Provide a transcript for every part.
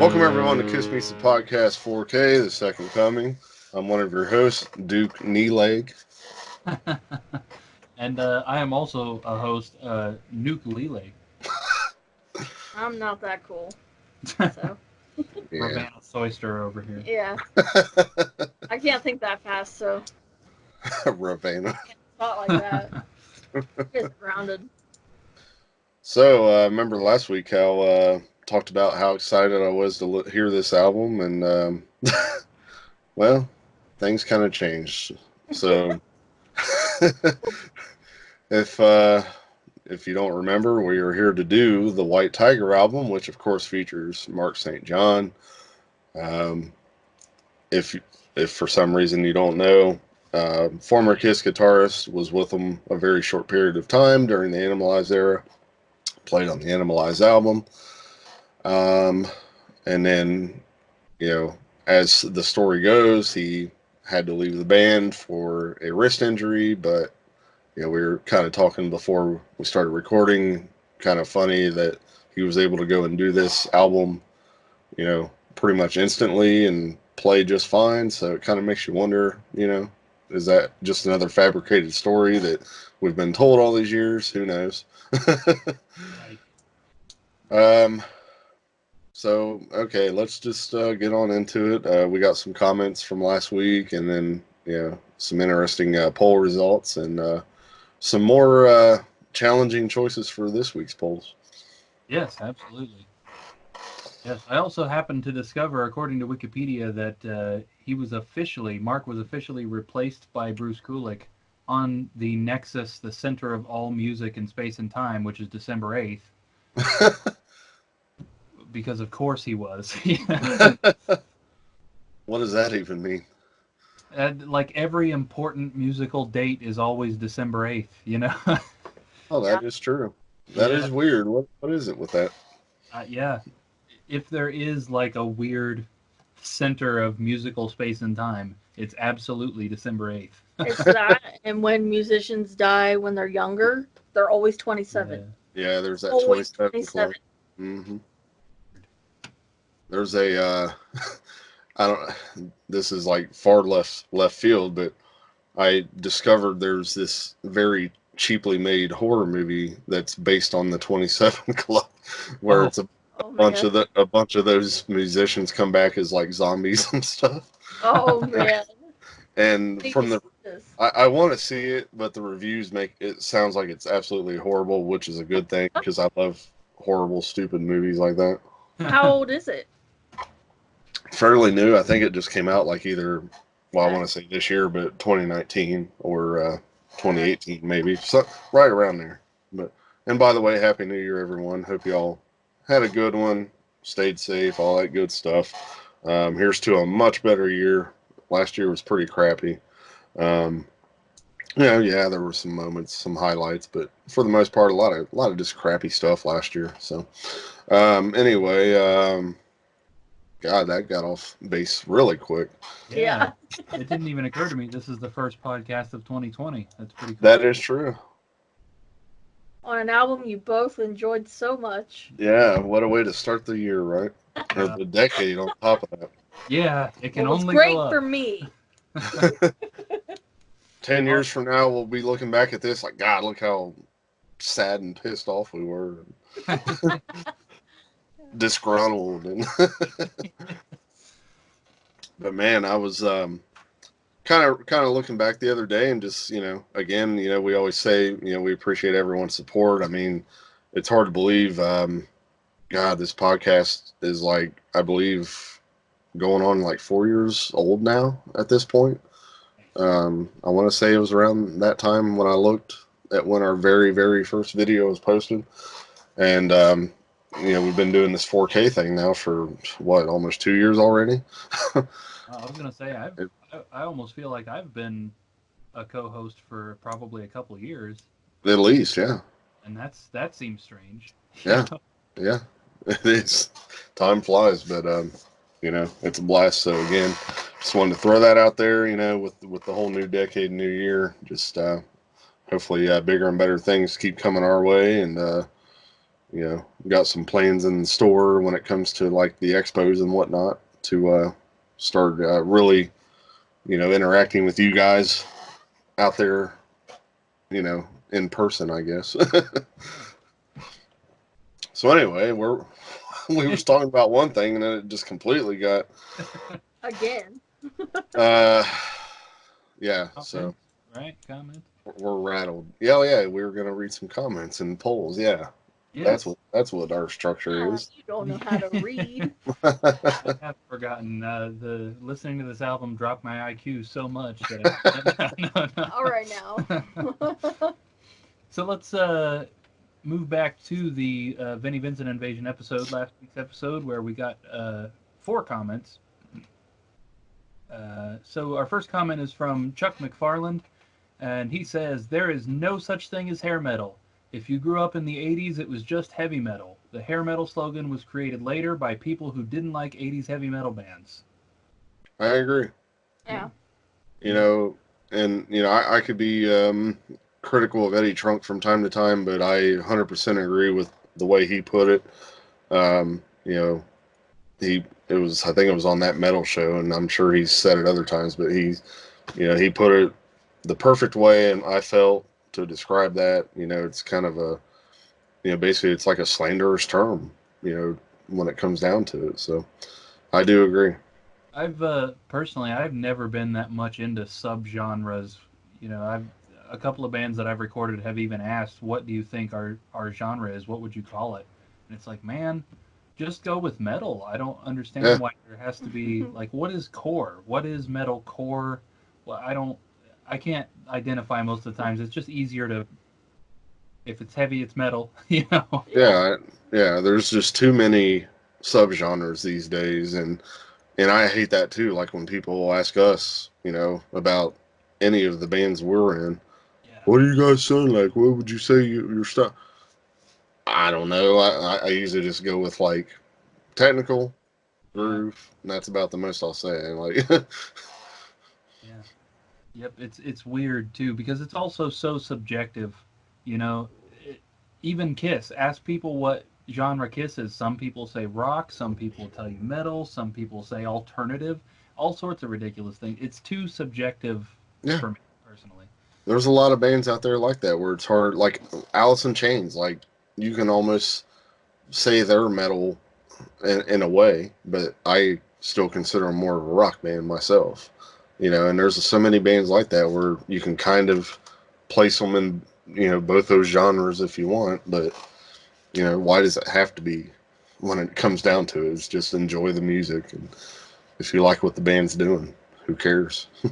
Welcome everyone to Kiss Meets the Podcast 4K, the second coming. I'm one of your hosts, Duke Kneeleg. And I am also a host, Nuke Lele. I'm not that cool. So, Yeah. Ravenna Soyster over here. yeah. I can't think that fast, so Ravenna. not like that. Just grounded. So, remember last week how talked about how excited I was to hear this album, and well, things kind of changed. So, if you don't remember, we are here to do the White Tiger album, which of course features Mark St. John. Um, if for some reason you don't know, former Kiss guitarist, was with them a very short period of time during the Animalize era. Played on the Animalize album, and then, as the story goes, he had to leave the band for a wrist injury. But we were kind of talking before we started recording. Kind of funny that he was able to go and do this album, pretty much instantly and play just fine. So it kind of makes you wonder, is that just another fabricated story that we've been told all these years? Who knows? Right. So, okay, let's just get on into it. We got some comments from last week, and then, some interesting poll results, and some more challenging choices for this week's polls. Yes, absolutely. Yes, I also happened to discover, according to Wikipedia, that Mark was officially replaced by Bruce Kulick on the Nexus, the center of all music in space and time, which is December 8th. Because of course he was. What does that even mean? Like every important musical date is always December 8th. Oh, that is true. That is weird. What is it with that? Yeah. If there is like a weird center of musical space and time, it's absolutely December 8th. It's that, and when musicians die when they're younger, they're always 27. Yeah, there's that Always 27 27. club. Mm-hmm. There's a I don't. This is like far left field, but I discovered there's this very cheaply made horror movie that's based on the 27 Club, where it's Oh man. a bunch of those musicians come back as like zombies and stuff. Oh man. And Need from to the see this. I want to see it, but the reviews make it sounds like it's absolutely horrible, which is a good thing because I love horrible, stupid movies like that. How old is it? Fairly new. I think it just came out like either, well, I Okay. want to say this year, but 2019 or 2018 maybe, so right around there. But and by the way, Happy New Year, everyone. Hope y'all had a good one, stayed safe, all that good stuff. Here's to a much better year. Last year was pretty crappy. Um, yeah, there were some moments, some highlights, but for the most part, a lot of just crappy stuff last year. So anyway. God, that got off base really quick. Yeah. It didn't even occur to me this is the first podcast of 2020. That's pretty cool. That is true. On an album you both enjoyed so much. Yeah, what a way to start the year, right? Or the decade on top of that. Yeah, it can Well, it's only great go up. for me. 10 years from now, we'll be looking back at this like, God, look how sad and pissed off we were. Disgruntled. But man, I was kind of looking back the other day and just, again, we always say, we appreciate everyone's support. I mean, it's hard to believe, God, this podcast is like, I believe, going on like 4 years old now at this point. I want to say it was around that time when I looked at when our very, very first video was posted. And, we've been doing this 4K thing now for, what, almost 2 years already? I was going to say, I almost feel like I've been a co-host for probably a couple of years. At least, yeah. And that seems strange. Yeah. Yeah, it is. Time flies, but it's a blast. So again, just wanted to throw that out there. With the whole new decade, new year, just hopefully bigger and better things keep coming our way, and got some plans in the store when it comes to like the expos and whatnot to start really, interacting with you guys out there, in person, I guess. So anyway, we was talking about one thing and then it just completely got Again. uh yeah, Comments, so right? Comments. we're rattled. Yeah, oh, yeah, we were gonna read some comments and polls. Yeah, Yes. that's what our structure is. You don't know how to read. I have forgotten. The listening to this album dropped my IQ so much that no. All right now. So let's move back to the Vinnie Vincent Invasion episode, last week's episode, where we got 4 comments. So our first comment is from Chuck McFarland, and he says, "There is no such thing as hair metal. If you grew up in the 80s, it was just heavy metal. The hair metal slogan was created later by people who didn't like 80s heavy metal bands." I agree. Yeah. And I could be critical of Eddie Trunk from time to time, but I 100% agree with the way he put it. Um, you know, I think it was on that metal show, and I'm sure he's said it other times, but he put it the perfect way, and I felt to describe that. It's kind of basically it's like a slanderous term, when it comes down to it. So I do agree. I've personally, I've never been that much into subgenres. I've a couple of bands that I've recorded have even asked, "What do you think our genre is? What would you call it?" And it's like, man, just go with metal. I don't Yeah, understand why there has to be like, what is core? What is metal core? Well, I can't identify most of the times. It's just easier to, if it's heavy, it's metal. yeah, yeah. There's just too many subgenres these days, and I hate that too. Like when people ask us, about any of the bands we're in, Yeah. what do you guys sound like? What would you say your stuff? I don't know. I usually just go with like technical Yeah. groove, and that's about the most I'll say. Like, Yeah. Yep, it's weird too because it's also so subjective. You know, it, even Kiss. Ask people what genre Kiss is. Some people say rock. Some people tell you metal. Some people say alternative. All sorts of ridiculous things. It's too subjective yeah, for me personally. there's a lot of bands out there like that where it's hard. Like Alice in Chains, like you can almost say they're metal in a way, but I still consider them more of a rock band myself. And there's so many bands like that where you can kind of place them in, both those genres if you want, but why does it have to be when it comes down to it? It's just enjoy the music, and if you like what the band's doing, who cares? Yeah.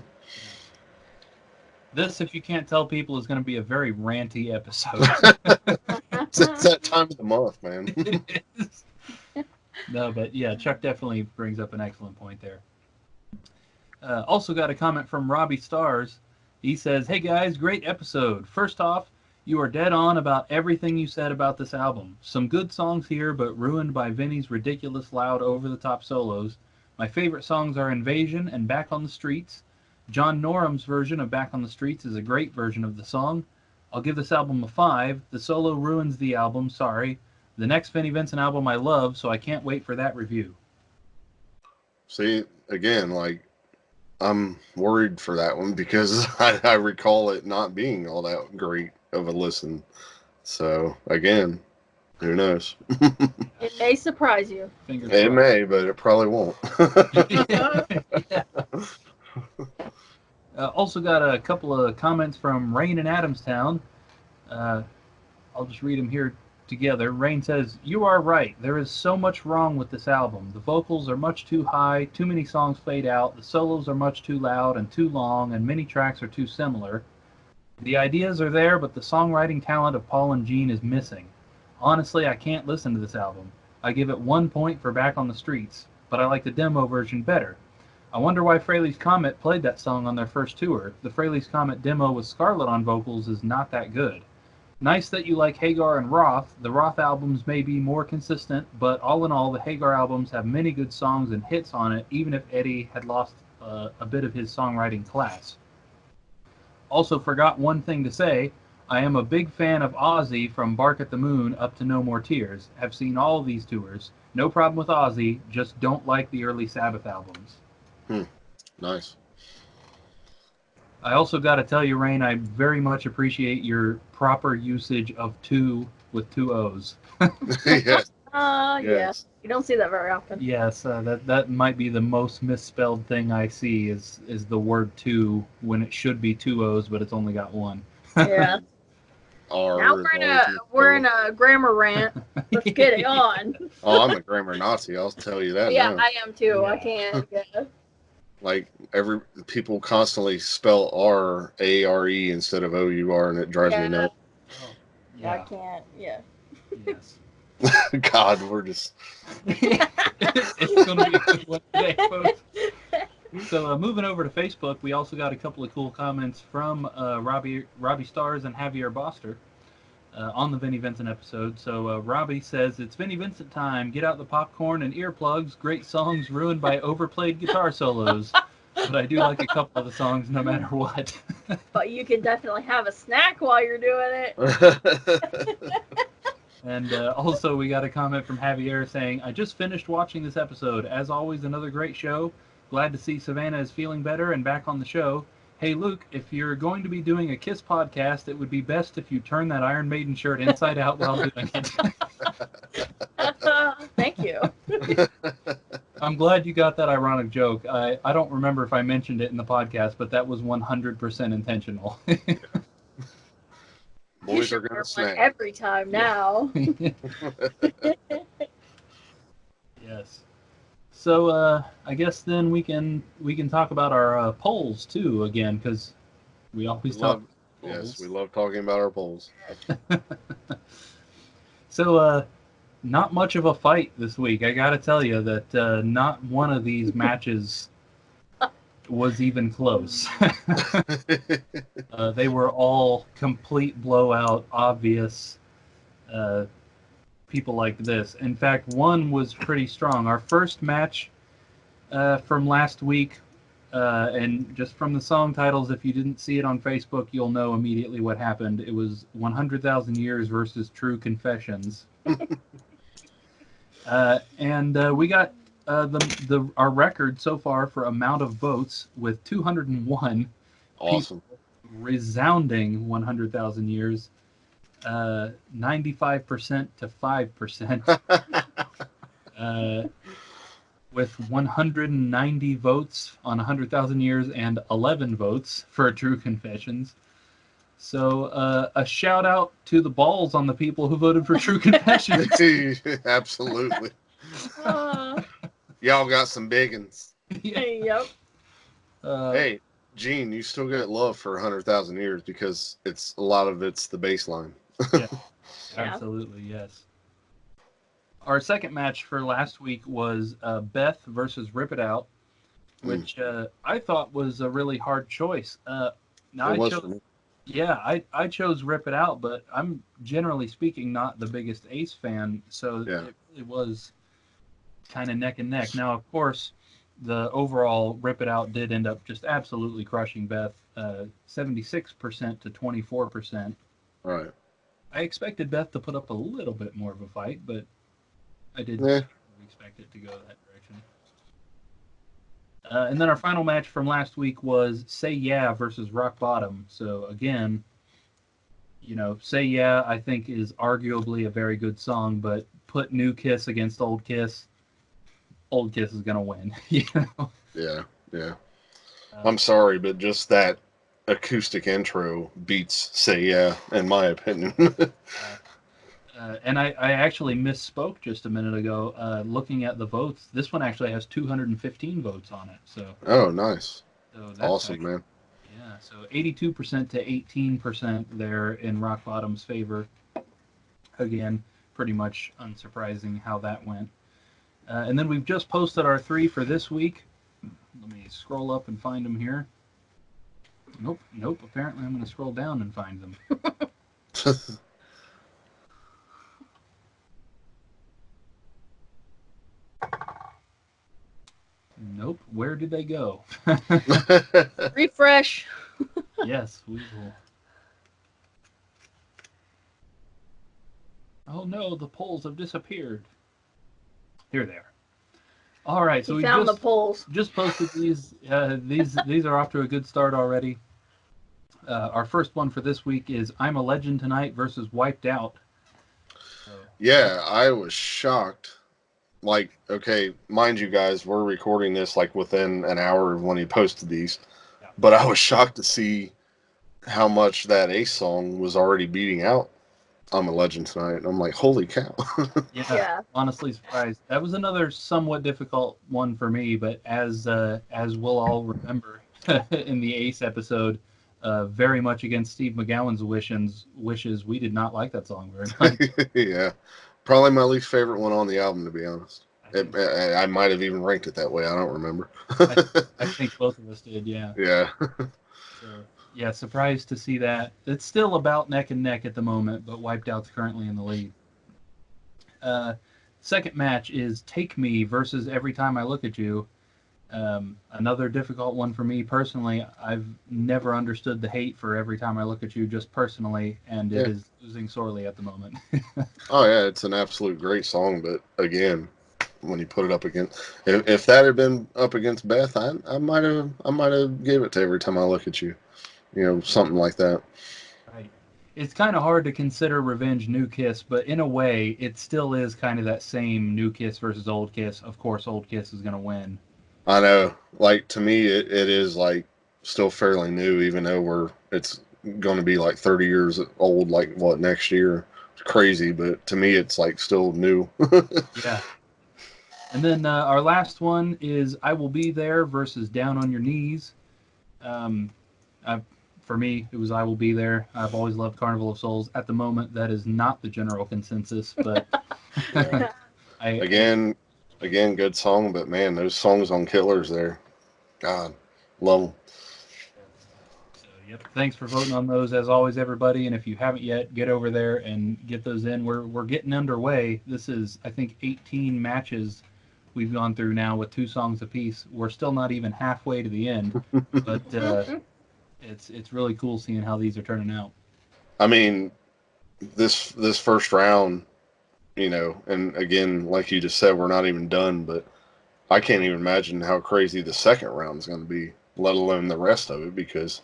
This, if you can't tell people, is going to be a very ranty episode. It's that time of the month, man. It is. No, but yeah, Chuck definitely brings up an excellent point there. Also got a comment from Robbie Stars. He says, "Hey guys, great episode. First off, you are dead on about everything you said about this album. Some good songs here, but ruined by Vinny's ridiculous, loud, over-the-top solos. My favorite songs are Invasion and Back on the Streets. John Norum's version of Back on the Streets is a great version of the song. I'll give this album a 5. The solo ruins the album, sorry. The next Vinnie Vincent album I love, so I can't wait for that review." See, again, like I'm worried for that one because I recall it not being all that great of a listen. So again, who knows? It may surprise you. Fingers It crossed. may, but it probably won't. Yeah. Also got a couple of comments from Rain in Adamstown. Uh, I'll just read them here together. Rain says, "You are right. There is so much wrong with this album. The vocals are much too high, too many songs fade out, the solos are much too loud and too long, and many tracks are too similar. The ideas are there, but the songwriting talent of Paul and Gene is missing. Honestly, I can't listen to this album. I give it 1 point for Back on the Streets, but I like the demo version better. I wonder why Fraley's Comet played that song on their first tour. The Fraley's Comet demo with Scarlett on vocals is not that good. Nice that you like Hagar and Roth. The Roth albums may be more consistent, but all in all, the Hagar albums have many good songs and hits on it, even if Eddie had lost a bit of his songwriting class. Also forgot one thing to say. I am a big fan of Ozzy from Bark at the Moon up to No More Tears. Have seen all these tours. No problem with Ozzy, just don't like the early Sabbath albums. Nice. I also got to tell you, Rain, I very much appreciate your proper usage of two with two O's. Yes. Yeah. Yes. You don't see that very often. Yes, that might be the most misspelled thing I see is the word two when it should be two O's, but it's only got one. Yeah. R Now is we're always in a grammar rant. Let's get it on. Oh, I'm a grammar Nazi. I'll tell you that Yeah, now. I am too. Yeah. I can't. Yeah. Like people constantly spell R-A-R-E instead of O-U-R, and it drives me nuts. Oh, I can't. Yeah. Yes. God, we're just It's going to be a good one today, folks. So moving over to Facebook, we also got a couple of cool comments from Robbie Stars and Javier Boster on the Vinnie Vincent episode. So Robbie says, it's Vinnie Vincent time. Get out the popcorn and earplugs. Great songs ruined by overplayed guitar solos. But I do like a couple of the songs no matter what. But you can definitely have a snack while you're doing it. And also, we got a comment from Javier saying, I just finished watching this episode. As always, another great show. Glad to see Savannah is feeling better and back on the show. Hey, Luke, if you're going to be doing a Kiss podcast, it would be best if you turn that Iron Maiden shirt inside out while doing it. Thank you. I'm glad you got that ironic joke. I don't remember if I mentioned it in the podcast, but that was 100% intentional. Boys are wear gonna one snap. every time now. Yes. So I guess then we can talk about our polls too again, because we always talk Yes, polls. we love talking about our polls. So not much of a fight this week. I got to tell you that not one of these matches was even close. They were all complete blowout, obvious people like this. In fact, one was pretty strong. Our first match from last week, and just from the song titles, if you didn't see it on Facebook, you'll know immediately what happened. It was 100,000 Years versus True Confessions. And we got our record so far for amount of votes with 201. Awesome. Resounding 100,000 Years, 95% to 5%, with 190 votes on 100,000 Years and 11 votes for True Confessions. So a shout out to the balls on the people who voted for True Confessions. Absolutely. Y'all got some biggins. Yeah. Yep. Hey, Gene, you still get love for 100,000 Years because a lot of it's the bass line. Yeah, absolutely, yes. Our second match for last week was Beth versus Rip It Out, which I thought was a really hard choice. I chose Rip It Out, but I'm generally speaking not the biggest Ace fan, so it was kind of neck and neck. Now, of course, the overall Rip It Out did end up just absolutely crushing Beth, 76% to 24%. Right. I expected Beth to put up a little bit more of a fight, but I didn't expect it to go that direction. And then our final match from last week was Say Yeah versus Rock Bottom. So again, Say Yeah, I think is arguably a very good song, but put New Kiss against Old Kiss is gonna win. Yeah. I'm sorry, but just that acoustic intro beats Say Yeah, in my opinion. And I actually misspoke just a minute ago. Looking at the votes, this one actually has 215 votes on it. So. Oh, nice. So that's awesome, man. Yeah, so 82% to 18% there in Rock Bottom's favor. Again, pretty much unsurprising how that went. And then we've just posted our 3 for this week. Let me scroll up and find them here. Nope. Apparently I'm going to scroll down and find them. Nope. Where did they go? Refresh. Yes, we will. Oh no, the poles have disappeared. Here they are. All right, so He we found the polls. just posted these. These are off to a good start already. Our first one for this week is "I'm a Legend Tonight" versus "Wiped Out." So, Yeah, I was shocked. Like, okay, mind you guys, we're recording this like within an hour of when he posted these, yeah. but I was shocked to see how much that Ace song was already beating out I'm a Legend Tonight. And I'm like, holy cow. Yeah. Honestly surprised. That was another somewhat difficult one for me, but as we'll all remember in the Ace episode, very much against Steve McGowan's wishes, we did not like that song very much. Yeah. Probably my least favorite one on the album, to be honest. I might have even ranked it that way. I don't remember. I think both of us did, yeah. Yeah. So yeah, surprised to see that. It's still about neck and neck at the moment, but Wiped Out's currently in the lead. Second match is Take Me versus Every Time I Look at You. Another difficult one for me personally. I've never understood the hate for Every Time I Look at You just personally, and it is losing sorely at the moment. Oh yeah, it's an absolute great song, but again, when you put it up against, if that had been up against Beth, I might have gave it to Every Time I Look at You, something like that. Right. It's kind of hard to consider Revenge New Kiss, but in a way, it still is kind of that same New Kiss versus Old Kiss. Of course, Old Kiss is going to win. I know, like to me, it is like still fairly new, even though it's going to be like 30 years old, like what next year. It's crazy, but to me, it's like still new. Yeah. And then our last one is I Will Be There versus Down on Your Knees. Um, I, for me, it was I Will Be There. I've always loved Carnival of Souls. At the moment, that is not the general consensus, but Yeah. I Again, good song, but man, those songs on Killers there, God, love them. So, yep. Thanks for voting on those as always, everybody. And if you haven't yet, get over there and get those in. We're getting underway. This is, I think, 18 matches we've gone through now with 2 songs apiece. We're still not even halfway to the end, but it's really cool seeing how these are turning out. I mean, this first round, and again, like you just said, we're not even done, but I can't even imagine how crazy the second round is going to be, let alone the rest of it, because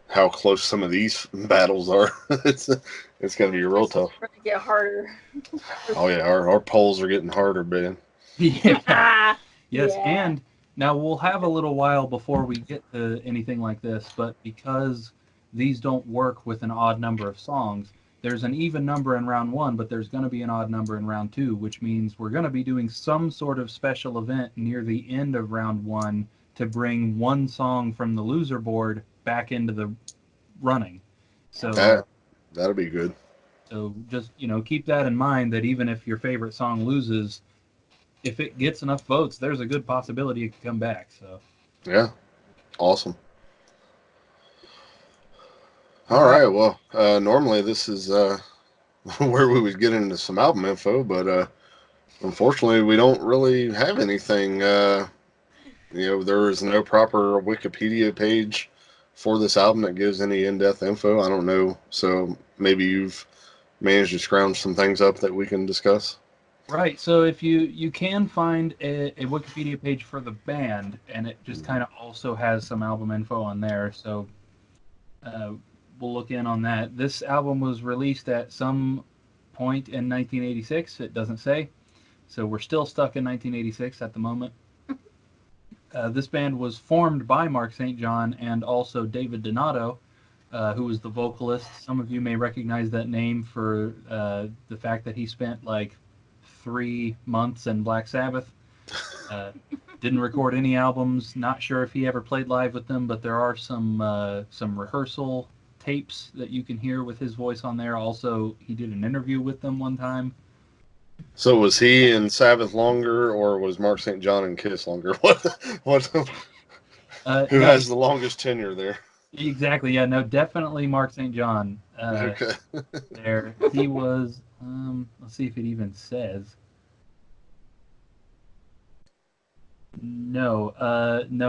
how close some of these battles are. It's going to be real tough. It's going to get harder. Oh yeah, our polls are getting harder, Ben. Yeah. Yes, Yeah. and now we'll have a little while before we get to anything like this, but because these don't work with an odd number of songs, there's an even number in round 1, but there's going to be an odd number in round 2, which means we're going to be doing some sort of special event near the end of round 1 to bring one song from the loser board back into the running. So That'll be good. so just, keep that in mind, that even if your favorite song loses, if it gets enough votes, there's a good possibility it could come back. So Yeah, awesome. All right. Well, normally this is where we would get into some album info, but unfortunately, we don't really have anything. There is no proper Wikipedia page for this album that gives any in-depth info. I don't know. So maybe you've managed to scrounge some things up that we can discuss. Right. So if you can find a Wikipedia page for the band, and it just kind of also has some album info on there. So uh, we'll look in on that. This album was released at some point in 1986. It doesn't say. So we're still stuck in 1986 at the moment. This band was formed by Mark St. John and also David Donato, who was the vocalist. Some of you may recognize that name for the fact that he spent like 3 months in Black Sabbath. Didn't record any albums. Not sure if he ever played live with them, but there are some rehearsal tapes that you can hear with his voice on there. Also, he did an interview with them one time. So was he in Sabbath longer, or was Mark St. John in Kiss longer? What? Who No, has the longest tenure there? exactly. Yeah, no, definitely Mark St. John. Okay. There, he was. Let's see if it even says. No,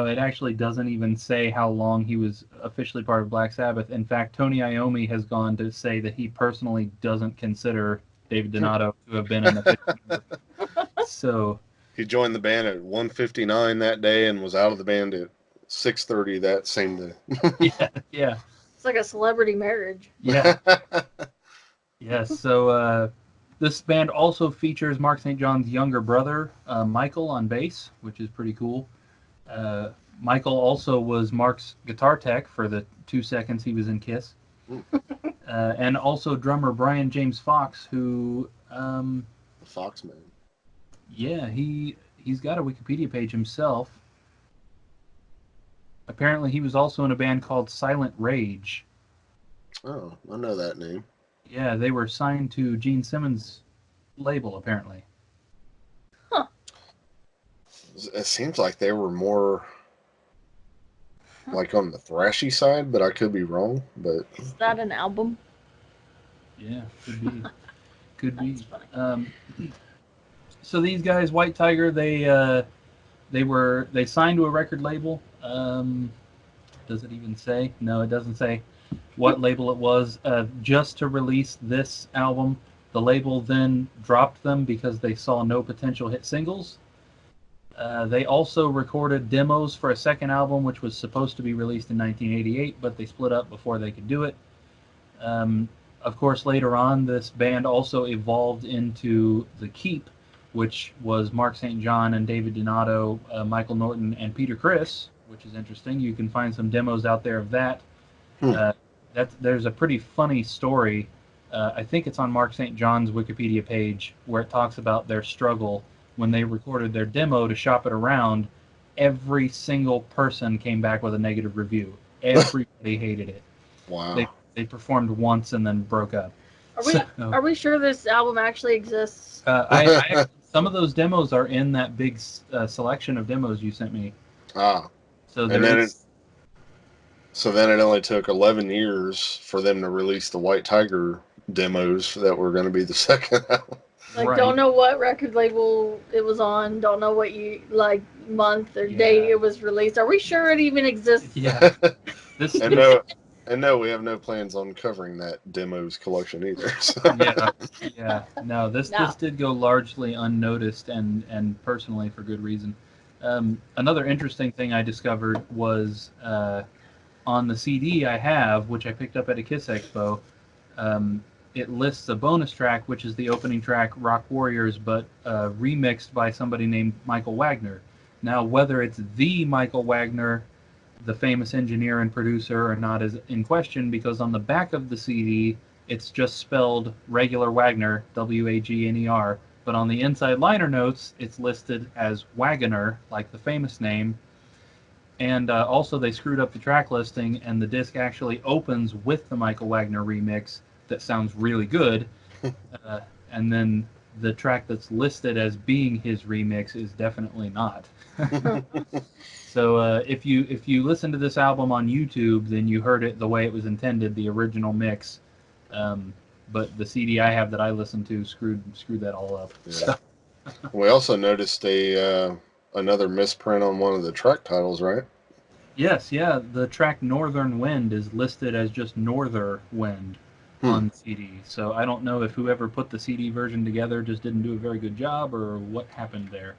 it actually doesn't even say how long he was officially part of Black Sabbath. In fact, Tony Iommi has gone to say that he personally doesn't consider David Donato to have been an official member. So He joined the band at 1:59 that day and was out of the band at 6:30 that same day. yeah. It's like a celebrity marriage. Yeah. Yes. So this band also features Mark St. John's younger brother, Michael, on bass, which is pretty cool. Michael also was Mark's guitar tech for the 2 seconds he was in Kiss. And also drummer Brian James Fox, who, The Foxman. yeah, he's got a Wikipedia page himself. Apparently, he was also in a band called Silent Rage. Oh, I know that name. Yeah, they were signed to Gene Simmons' label, apparently. It seems like they were more like on the thrashy side, but I could be wrong. But Is that an album? Yeah, could be. Could That's be. funny. So these guys, White Tiger, they signed to a record label. Does it even say? No, it doesn't say what label it was. Just to release this album, the label then dropped them because they saw no potential hit singles. They also recorded demos for a second album, which was supposed to be released in 1988, but they split up before they could do it. Um, of course, later on, this band also evolved into The Keep, which was Mark St. John and David Donato, Michael Norton, and Peter Criss, which is interesting. You can find some demos out there of that. Hmm. There's a pretty funny story. I think it's on Mark St. John's Wikipedia page where it talks about their struggle when they recorded their demo to shop it around. Every single person came back with a negative review. Everybody hated it. wow. They performed once and then broke up. Are we sure this album actually exists? Some of those demos are in that big selection of demos you sent me. Ah, So and there then is. then it only took 11 years for them to release the White Tiger demos that were going to be the second album. Like, Right. don't know what record label it was on. Don't know what month or day it was released. Are we sure it even exists? Yeah. This. And no, we have no plans on covering that demos collection either. So. Yeah. No, this did go largely unnoticed and personally for good reason. Another interesting thing I discovered was on the CD I have, which I picked up at a Kiss Expo. It lists a bonus track, which is the opening track, Rock Warriors, but remixed by somebody named Michael Wagner. Now, whether it's the Michael Wagner, the famous engineer and producer, or not is in question, because on the back of the CD, it's just spelled regular Wagner, Wagner, but on the inside liner notes, it's listed as Wagoner, like the famous name. And also, they screwed up the track listing, and the disc actually opens with the Michael Wagner remix that sounds really good. And then the track that's listed as being his remix is definitely not. So if you listen to this album on YouTube, then you heard it the way it was intended, the original mix. But the CD I have that I listened to screwed that all up. Yeah. So. We also noticed another misprint on one of the track titles, right? Yes, yeah. The track Northern Wind is listed as just Norther Wind on the CD. So I don't know if whoever put the CD version together just didn't do a very good job or what happened there.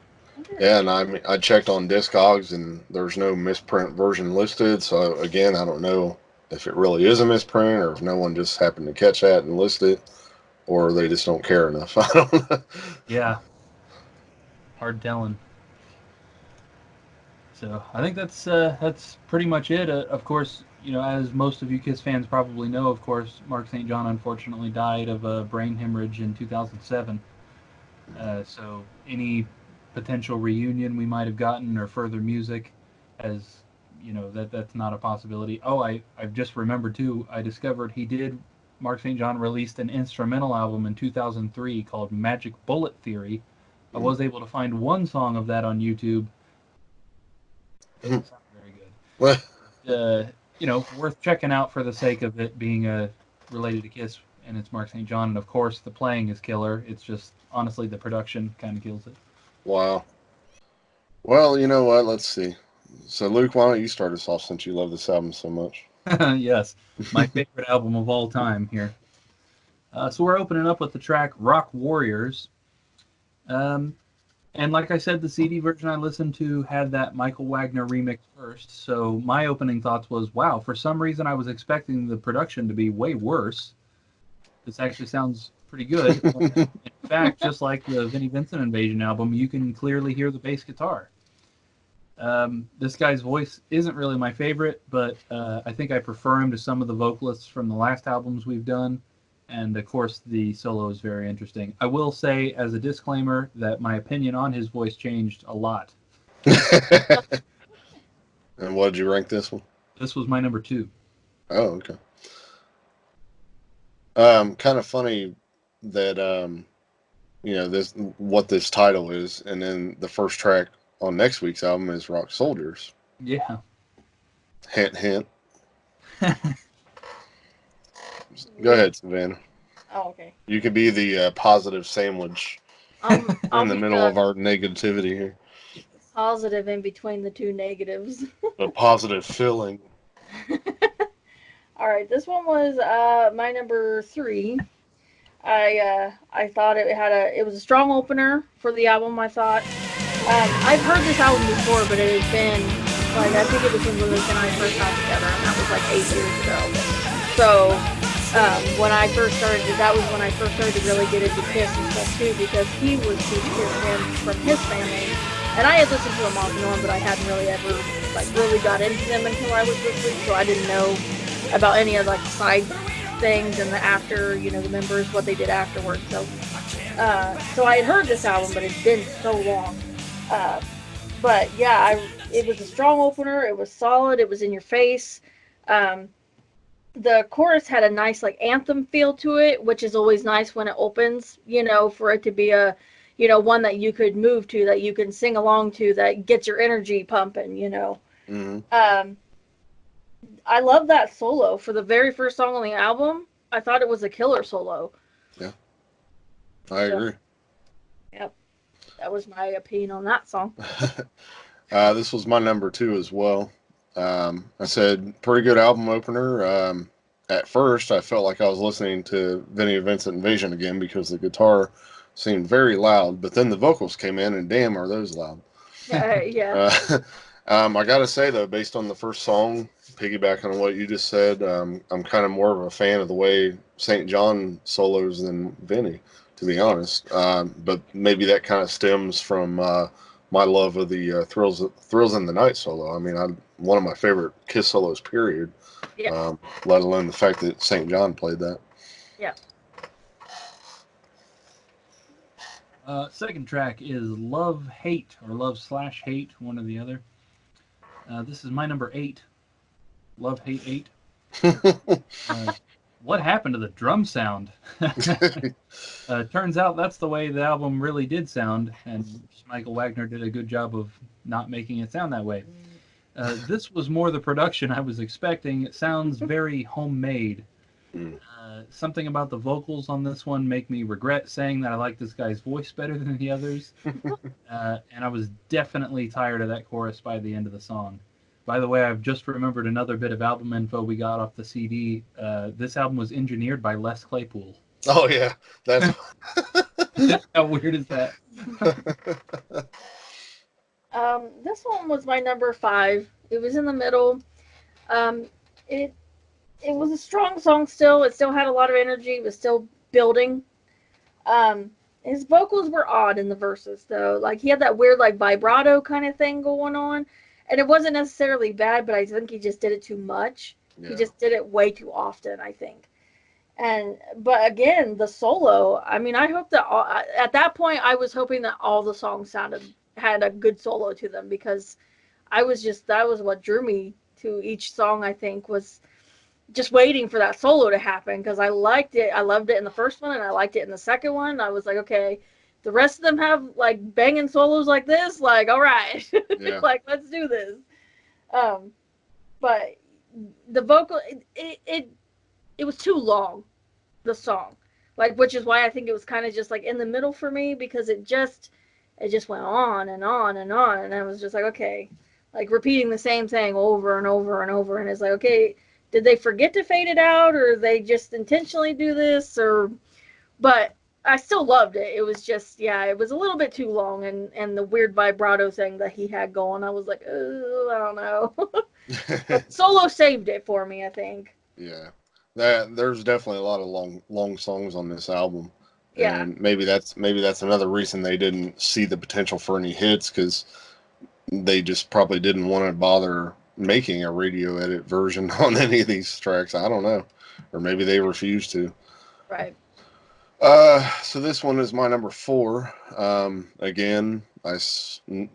Yeah, and I checked on Discogs and there's no misprint version listed. So again, I don't know if it really is a misprint or if no one just happened to catch that and list it, or they just don't care enough. I don't know. Yeah, hard telling. So I think that's pretty much it. Of course, as most of you Kiss fans probably know, of course, Mark St. John unfortunately died of a brain hemorrhage in 2007. So any potential reunion we might have gotten or further music, as that's not a possibility. Oh, I've just remembered too. I discovered Mark St. John released an instrumental album in 2003 called Magic Bullet Theory. I was able to find one song of that on YouTube. Doesn't sound very good. Well, Worth checking out for the sake of it being related to Kiss and it's Mark St. John, and of course the playing is killer. It's just honestly the production kind of kills it. wow. Well, you know what? Let's see. So, Luke, why don't you start us off since you love this album so much? Yes, my favorite album of all time here. So we're opening up with the track Rock Warriors. And like I said, the CD version I listened to had that Michael Wagner remix first. So my opening thoughts was, wow, for some reason I was expecting the production to be way worse. This actually sounds pretty good. In fact, just like the Vinnie Vincent Invasion album, you can clearly hear the bass guitar. This guy's voice isn't really my favorite, but I think I prefer him to some of the vocalists from the last albums we've done. And of course, the solo is very interesting. I will say, as a disclaimer, that my opinion on his voice changed a lot. And what did you rank this one? This was my number 2. Oh, okay. Kind of funny that this what this title is, and then the first track on next week's album is Rock Soldiers. Yeah. Hint, hint. Go ahead, Savannah. Oh, okay. You could be the positive sandwich I'll in the be middle of our negativity here. positive in between the two negatives. A positive filling. All right, this one was my number 3. I thought it was a strong opener for the album. I thought I've heard this album before, but it has been like I think it was when Lewis and I first got together, and that was like 8 years ago. So when I first started, that was when I first started to really get into Kiss and stuff too, because he was huge Kiss fan from his family, and I had listened to them off and on, but I hadn't really ever like really got into them until I was listening, so I didn't know about any of like side things and the after, the members, what they did afterwards. So I had heard this album, but it's been so long. But yeah, it was a strong opener. It was solid. It was in your face. The chorus had a nice like anthem feel to it, which is always nice when it opens, for it to be a, one that you could move to, that you can sing along to, that gets your energy pumping, Mm-hmm. I love that solo for the very first song on the album. I thought it was a killer solo. Yeah, I agree. Yep, that was my opinion on that song. This was my number 2 as well. I said pretty good album opener. At first, I felt like I was listening to Vinnie Vincent Invasion again because the guitar seemed very loud, but then the vocals came in, and damn, are those loud. Yeah. I gotta say though, based on the first song, piggybacking on what you just said, I'm kind of more of a fan of the way St. John solos than Vinnie, to be honest. But maybe that kind of stems from my love of the Thrills in the Night solo. I mean, one of my favorite Kiss solos, period. Yeah. Let alone the fact that St. John played that. Yeah. Second track is Love Hate, or Love/Hate, one or the other. This is my number 8. Love Hate 8. What happened to the drum sound? Turns out that's the way the album really did sound, and Michael Wagner did a good job of not making it sound that way. This was more the production I was expecting. It sounds very homemade. Something about the vocals on this one make me regret saying that I like this guy's voice better than the others. And I was definitely tired of that chorus by the end of the song. By the way, I've just remembered another bit of album info we got off the CD. This album was engineered by Les Claypool. Oh yeah, that's How weird is that? This one was my number 5. It was in the middle. It was a strong song still. It still had a lot of energy. It was still building. His vocals were odd in the verses though. Like he had that weird like vibrato kind of thing going on. And it wasn't necessarily bad, but I think he just did it too much. Yeah. He just did it way too often, I think. But again, the solo, I mean, I hope that at that point I was hoping that all the songs had a good solo to them, because that was what drew me to each song, I think, was just waiting for that solo to happen, because I liked it. I loved it in the first one and I liked it in the second one. I was like, okay, the rest of them have like banging solos like this, like, all right. Yeah. Like, let's do this. But the vocal, it was too long, the song, like, which is why I think it was kind of just like in the middle for me, because it just went on and on and on, and I was just like, okay, like repeating the same thing over and over and over, and it's like, okay, did they forget to fade it out, or they just intentionally do this, or but I still loved it. It was just, yeah, it was a little bit too long, and the weird vibrato thing that he had going, I was like, oh, I don't know. But solo saved it for me, I think. Yeah, that there's definitely a lot of long songs on this album, Yeah, and maybe that's another reason they didn't see the potential for any hits, because they just probably didn't want to bother making a radio edit version on any of these tracks. I don't know, or maybe they refused to. right. So this one is my number four. Again,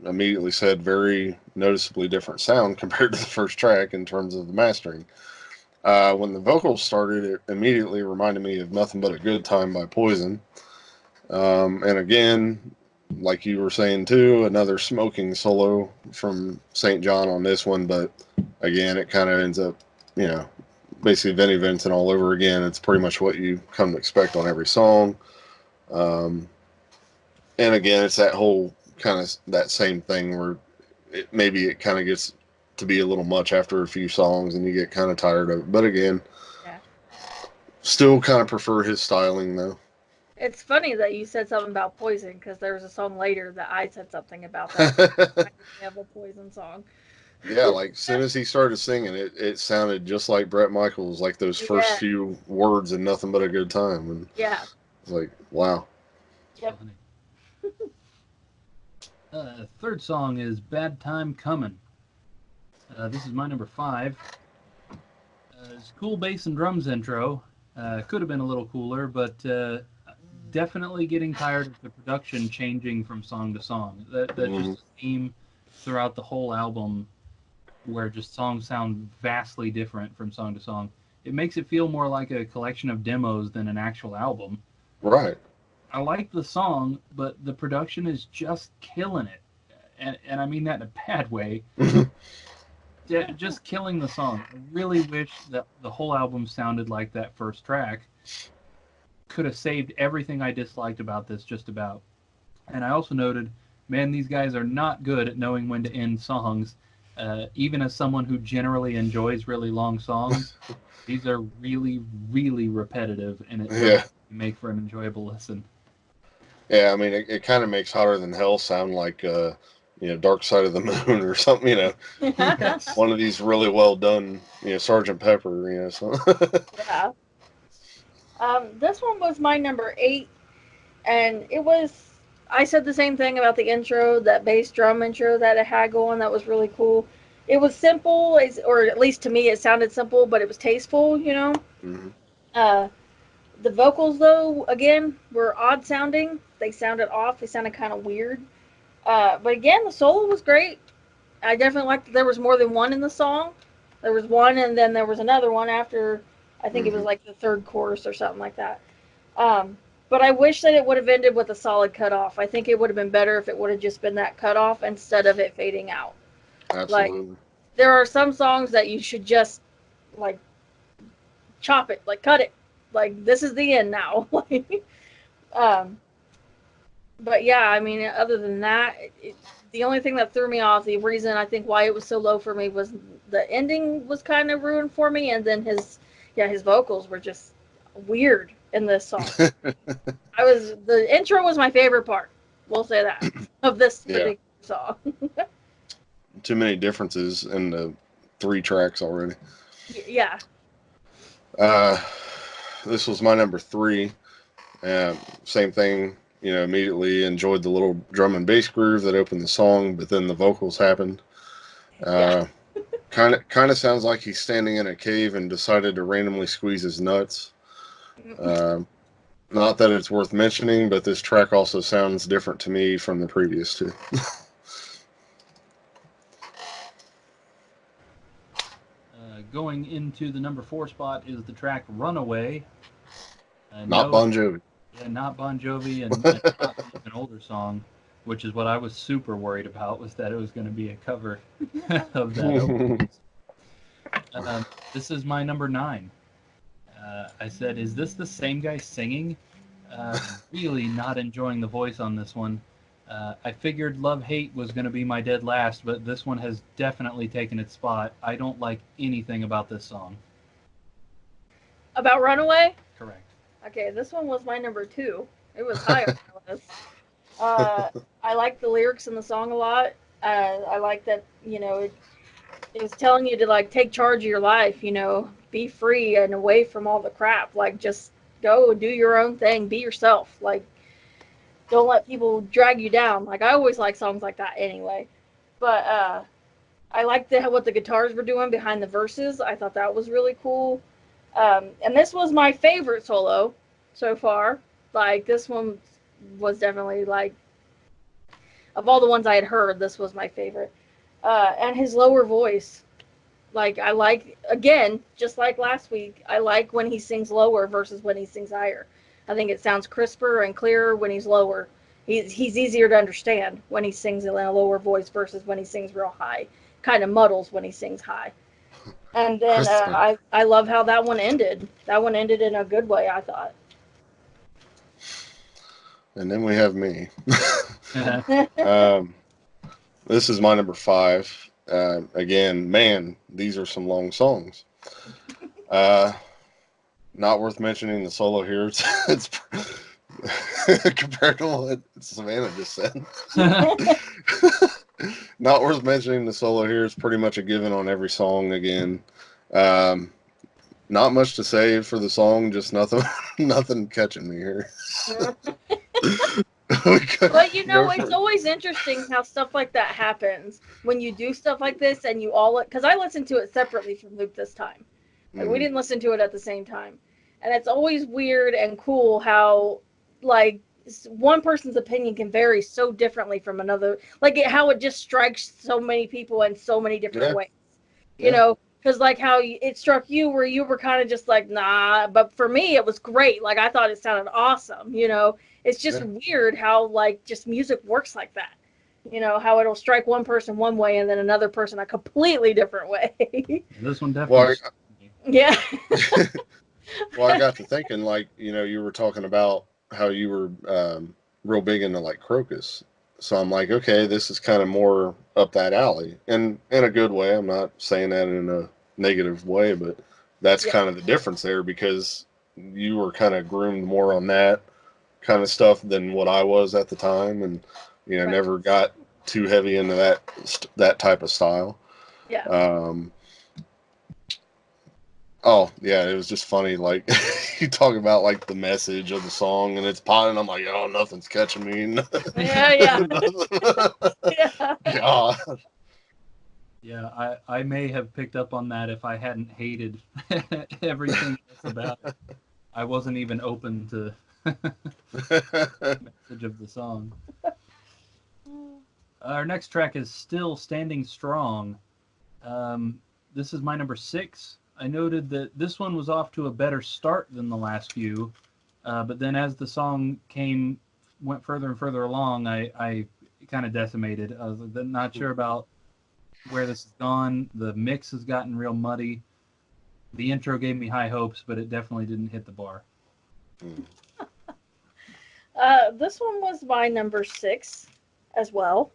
immediately said very noticeably different sound compared to the first track in terms of the mastering. When the vocals started, it immediately reminded me of Nothing But a Good Time by Poison. And again, like you were saying too, another smoking solo from St. John on this one, but again, it kind of ends up, you know, basically Vinnie Vincent all over again. It's pretty much what you come to expect on every song. Um, and again, it's that whole kind of that same thing where maybe it kind of gets to be a little much after a few songs and you get kind of tired of it. But again, Yeah. still kind of prefer his styling though. It's funny that you said something about Poison, because there was a song later that I said something about that. I have a Poison song. Yeah, like as soon as he started singing, it sounded just like Bret Michaels, like those first Yeah, few words in Nothing But a Good Time. And yeah, it's like, wow. yep. Funny. Third song is Bad Time Comin'. This is my number 5. It's cool bass and drums intro. Could have been a little cooler, but definitely getting tired of the production changing from song to song. That's Hmm. just a theme throughout the whole album, where just songs sound vastly different from song to song. It makes it feel more like a collection of demos than an actual album. Right. I like the song, but the production is just killing it. And I mean that in a bad way. Just killing the song. I really wish that the whole album sounded like that first track. Could have saved everything I disliked about this, just about. And I also noted, man, these guys are not good at knowing when to end songs. Even as someone who generally enjoys really long songs, these are really, really repetitive, and it Yeah. doesn't make for an enjoyable listen. Yeah, I mean, it kind of makes Hotter Than Hell sound like, Dark Side of the Moon or something, Yes. one of these really well done, Sergeant Pepper, so. Yeah. This one was my number 8, and it was. I said the same thing about the intro, that bass drum intro that it had going. That was really cool. It was simple, or at least to me, it sounded simple, but it was tasteful. Hmm. Uh, the vocals, though, again, were odd sounding. They sounded off. They sounded kind of weird. But again, the solo was great. I definitely liked that there was more than one in the song. There was one, and then there was another one after. I think it was Hmm. like the third chorus or something like that. Um, but I wish that it would have ended with a solid cutoff. I think it would have been better if it would have just been that cutoff instead of it fading out. Like, Absolutely. there are some songs that you should just, like, chop it, like, cut it. Like, this is the end now. Like, um, but yeah, I mean, other than that, the only thing that threw me off, the reason I think why it was so low for me, was the ending was kind of ruined for me, and then his vocals were just weird in this song. The intro was my favorite part. We'll say that of this Yeah. particular song. Too many differences in the 3 tracks already. Yeah, Uh, this was my number 3. Same thing, immediately enjoyed the little drum and bass groove that opened the song, but then the vocals happened. yeah, Uh, kind of sounds like he's standing in a cave and decided to randomly squeeze his nuts. Uh, Not that it's worth mentioning, but this track also sounds different to me from the previous 2. Going into the number 4 spot is the track Runaway. Not No, Bon Jovi. yeah, not Bon Jovi, and not an even older song, which is what I was super worried about, was that it was going to be a cover of that opening. This is my number 9. I said, is this the same guy singing? Really not enjoying the voice on this one. I figured Love Hate was going to be my dead last, but this one has definitely taken its spot. I don't like anything about this song. About Runaway? Correct. Okay, this one was my number 2. It was high on my list. Uh, I like the lyrics in the song a lot. I like that, it was telling you to like take charge of your life, be free and away from all the crap. Like just go do your own thing, be yourself. Like don't let people drag you down. Like I always like songs like that anyway. But I liked what the guitars were doing behind the verses. I thought that was really cool. And this was my favorite solo so far. Like this one was definitely like of all the ones I had heard, this was my favorite. And his lower voice, like I like again, just like last week, I like when he sings lower versus when he sings higher. I think it sounds crisper and clearer when he's lower. He's easier to understand when he sings in a lower voice versus when he sings real high. Kind of muddles when he sings high. And then Crispin. I love how that one ended. That one ended in a good way, I thought. And then we have me. um, this is my number 5. Again, man, these are some long songs. Not worth mentioning the solo here. It's compared to what Savannah just said. Not worth mentioning the solo here. It's pretty much a given on every song again. Not much to say for the song, just nothing catching me here. But it's always interesting how stuff like that happens when you do stuff like this and you all, because I listened to it separately from Luke this time. Like we didn't listen to it at the same time. And it's always weird and cool how like one person's opinion can vary so differently from another. Like how it just strikes so many people in so many different ways. Because like how it struck you where you were kind of just like, nah, but for me, it was great. Like I thought it sounded awesome. It's just weird how like just music works like that. How it'll strike one person one way and then another person a completely different way. This one definitely. Yeah. Well, I got to thinking, like, you were talking about how you were real big into like Crocus. So I'm like, okay, this is kind of more up that alley, and in a good way. I'm not saying that in a negative way, but that's kind of the difference there because you were kind of groomed more on that kind of stuff than what I was at the time, and never got too heavy into that type of style. Yeah. Oh yeah, it was just funny. Like you talk about like the message of the song, and it's potting. I'm like, oh, nothing's catching me. Yeah. God. Yeah, I may have picked up on that if I hadn't hated everything else about it. I wasn't even open to the message of the song. Our next track is Still Standing Strong. This is my number 6. I noted that this one was off to a better start than the last few, but then as the song went further and further along, I kind of decimated. I was not sure about where this has gone. The mix has gotten real muddy. The intro gave me high hopes, but it definitely didn't hit the bar. This one was my number 6 as well.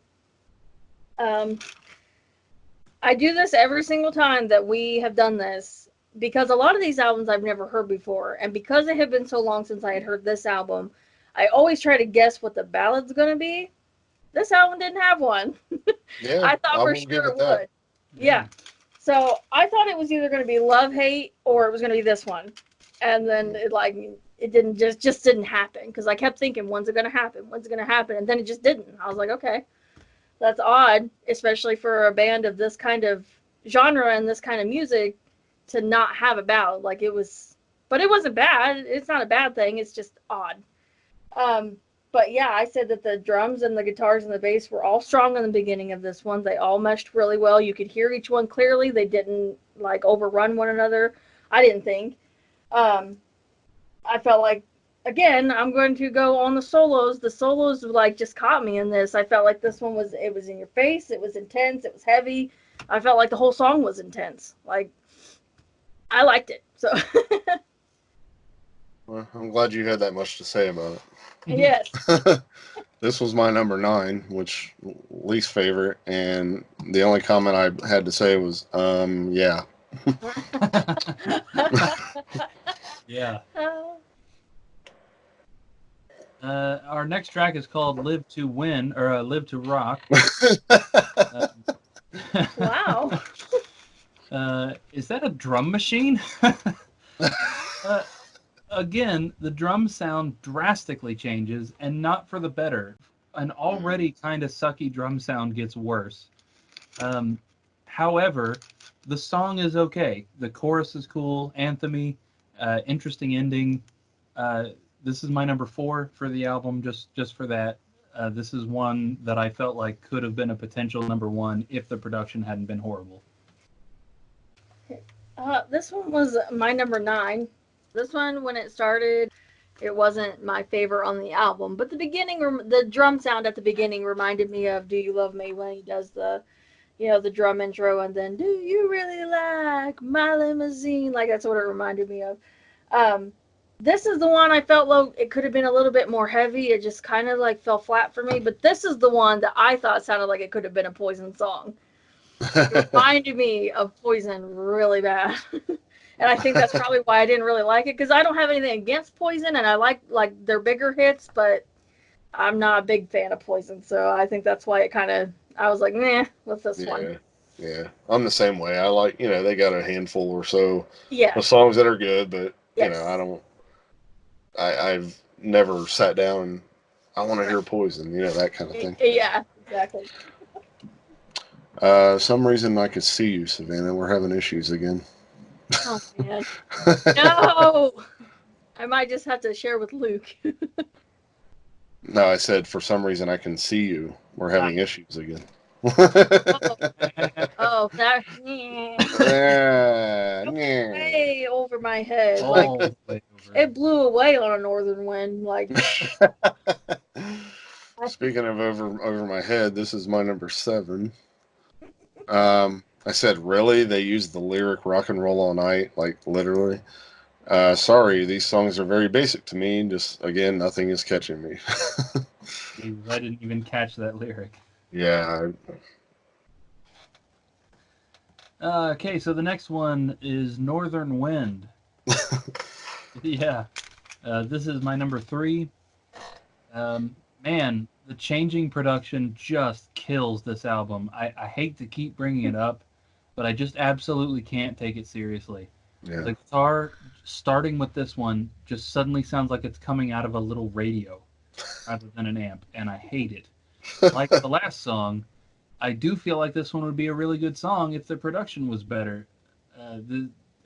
I do this every single time that we have done this because a lot of these albums I've never heard before, and because it had been so long since I had heard this album, I always try to guess what the ballad's going to be. This album didn't have one. Yeah, I thought for sure it would. Yeah. So I thought it was either going to be Love Hate or it was going to be this one, and then it didn't just didn't happen because I kept thinking, when's it going to happen? When's it going to happen? And then it just didn't. I was like, okay. That's odd, especially for a band of this kind of genre and this kind of music to not have a ballad. Like it was, but it wasn't bad. It's not a bad thing. It's just odd. But yeah, I said that the drums and the guitars and the bass were all strong in the beginning of this one. They all meshed really well. You could hear each one clearly. They didn't like overrun one another. I didn't think. I felt like, again, I'm going to go on the solos. The solos like just caught me in this. I felt like this one was in your face. It was intense. It was heavy. I felt like the whole song was intense. Like I liked it. So Well, I'm glad you had that much to say about it. yes. This was my number 9, which least favorite, and the only comment I had to say was, yeah. Yeah. Oh, Our next track is called "Live to Win" or "Live to Rock." Uh, wow. is that a drum machine? uh, Again, the drum sound drastically changes, and not for the better. An already kind of sucky drum sound gets worse. Um, However, the song is okay. The chorus is cool, anthemy, interesting ending. Uh, this is my number 4 for the album, just for that. This is one that I felt like could have been a potential number 1 if the production hadn't been horrible. This one was my number 9. This one, when it started, it wasn't my favorite on the album, but the beginning, the drum sound at the beginning reminded me of "Do You Love Me" when he does the drum intro, and then "Do you really like my limousine?" Like that's what it reminded me of. Um, this is the one I felt like it could have been a little bit more heavy. It just kind of like fell flat for me. But this is the one that I thought sounded like it could have been a Poison song. It reminded me of Poison really bad. And I think that's probably why I didn't really like it, because I don't have anything against Poison, and I like their bigger hits, but I'm not a big fan of Poison, so I think that's why it kind of I was like, nah, what's this one? Yeah, yeah. I'm the same way. I like, they got a handful or so Yeah, of songs that are good, but I yes, don't. I've never sat down and I want to hear Poison, that kind of thing. yeah, exactly. Some reason I could see you, Savannah. We're having issues again. Oh man, no, I might just have to share with Luke. No, I said for some reason I can see you. We're having issues again. Oh, oh, that Yeah. way over my head, like All the way over. it blew away on a northern wind. Like, I, Speaking of over my head, this is my number 7. I said, really? They used the lyric "rock and roll all night," like literally. Sorry, these songs are very basic to me. Just again, nothing is catching me. Jesus, I didn't even catch that lyric. Yeah. Okay, so the next one is Northern Wind. Yeah, this is my number 3. Man, the changing production just kills this album. I hate to keep bringing it up, but I just absolutely can't take it seriously. Yeah. The guitar, starting with this one, just suddenly sounds like it's coming out of a little radio rather than an amp, and I hate it. Like the last song, I do feel like this one would be a really good song if the production was better.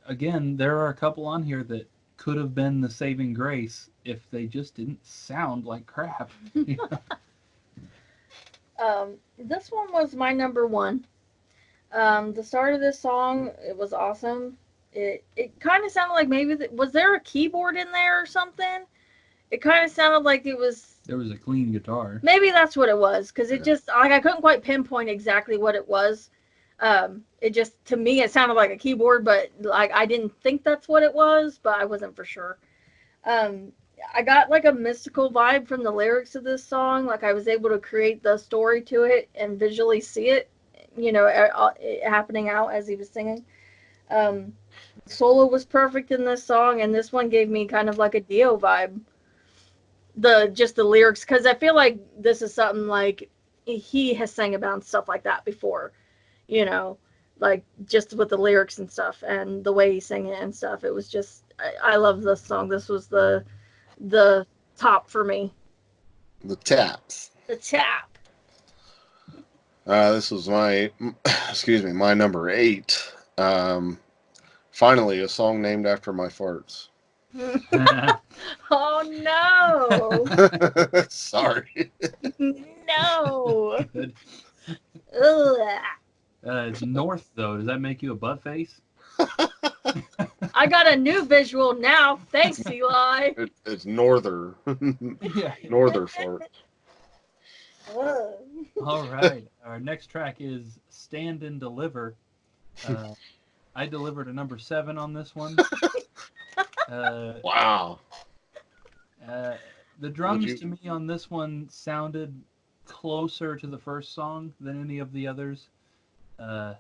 Again, there are a couple on here that could have been the saving grace if they just didn't sound like crap. this one was my number 1. The start of this song, it was awesome. It kind of sounded like maybe was there a keyboard in there or something? It kind of sounded like it was. There was a clean guitar. Maybe that's what it was, because it Yeah. just like I couldn't quite pinpoint exactly what it was. It just to me it sounded like a keyboard, but like I didn't think that's what it was, but I wasn't for sure. Um, I got like a mystical vibe from the lyrics of this song. Like I was able to create the story to it and visually see it, it happening out as he was singing. Um, Solo was perfect in this song, and this one gave me kind of like a Dio vibe. The lyrics, because I feel like this is something like he has sang about and stuff like that before, you know, like just with the lyrics and stuff and the way he sang it and stuff. It was just I love this song. This was the top for me. The Taps. The tap. This was my, excuse me, my number 8. Finally, a song named after my farts. Oh no. Sorry. No. Good. Ugh. North, though, does that make you a butt face? I got a new visual now. Thanks, Eli. It's Norther. Yeah. Norther fart. Ugh. All right. Our next track is Stand and Deliver. I delivered a number 7 on this one. Wow. The Would drums you? to me on this one sounded closer to the first song than any of the others. Uh,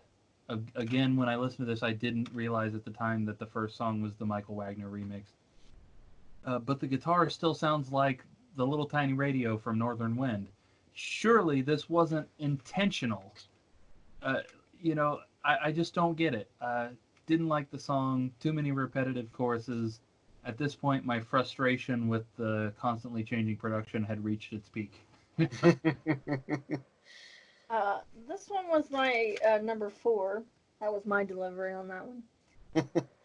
Again, when I listened to this, I didn't realize at the time that the first song was the Michael Wagner remix. but the guitar still sounds like the little tiny radio from Northern Wind. Surely this wasn't intentional. Uh, I just don't get it. Didn't like the song, too many repetitive choruses. At this point, my frustration with the constantly changing production had reached its peak. This one was my number 4. That was my delivery on that one.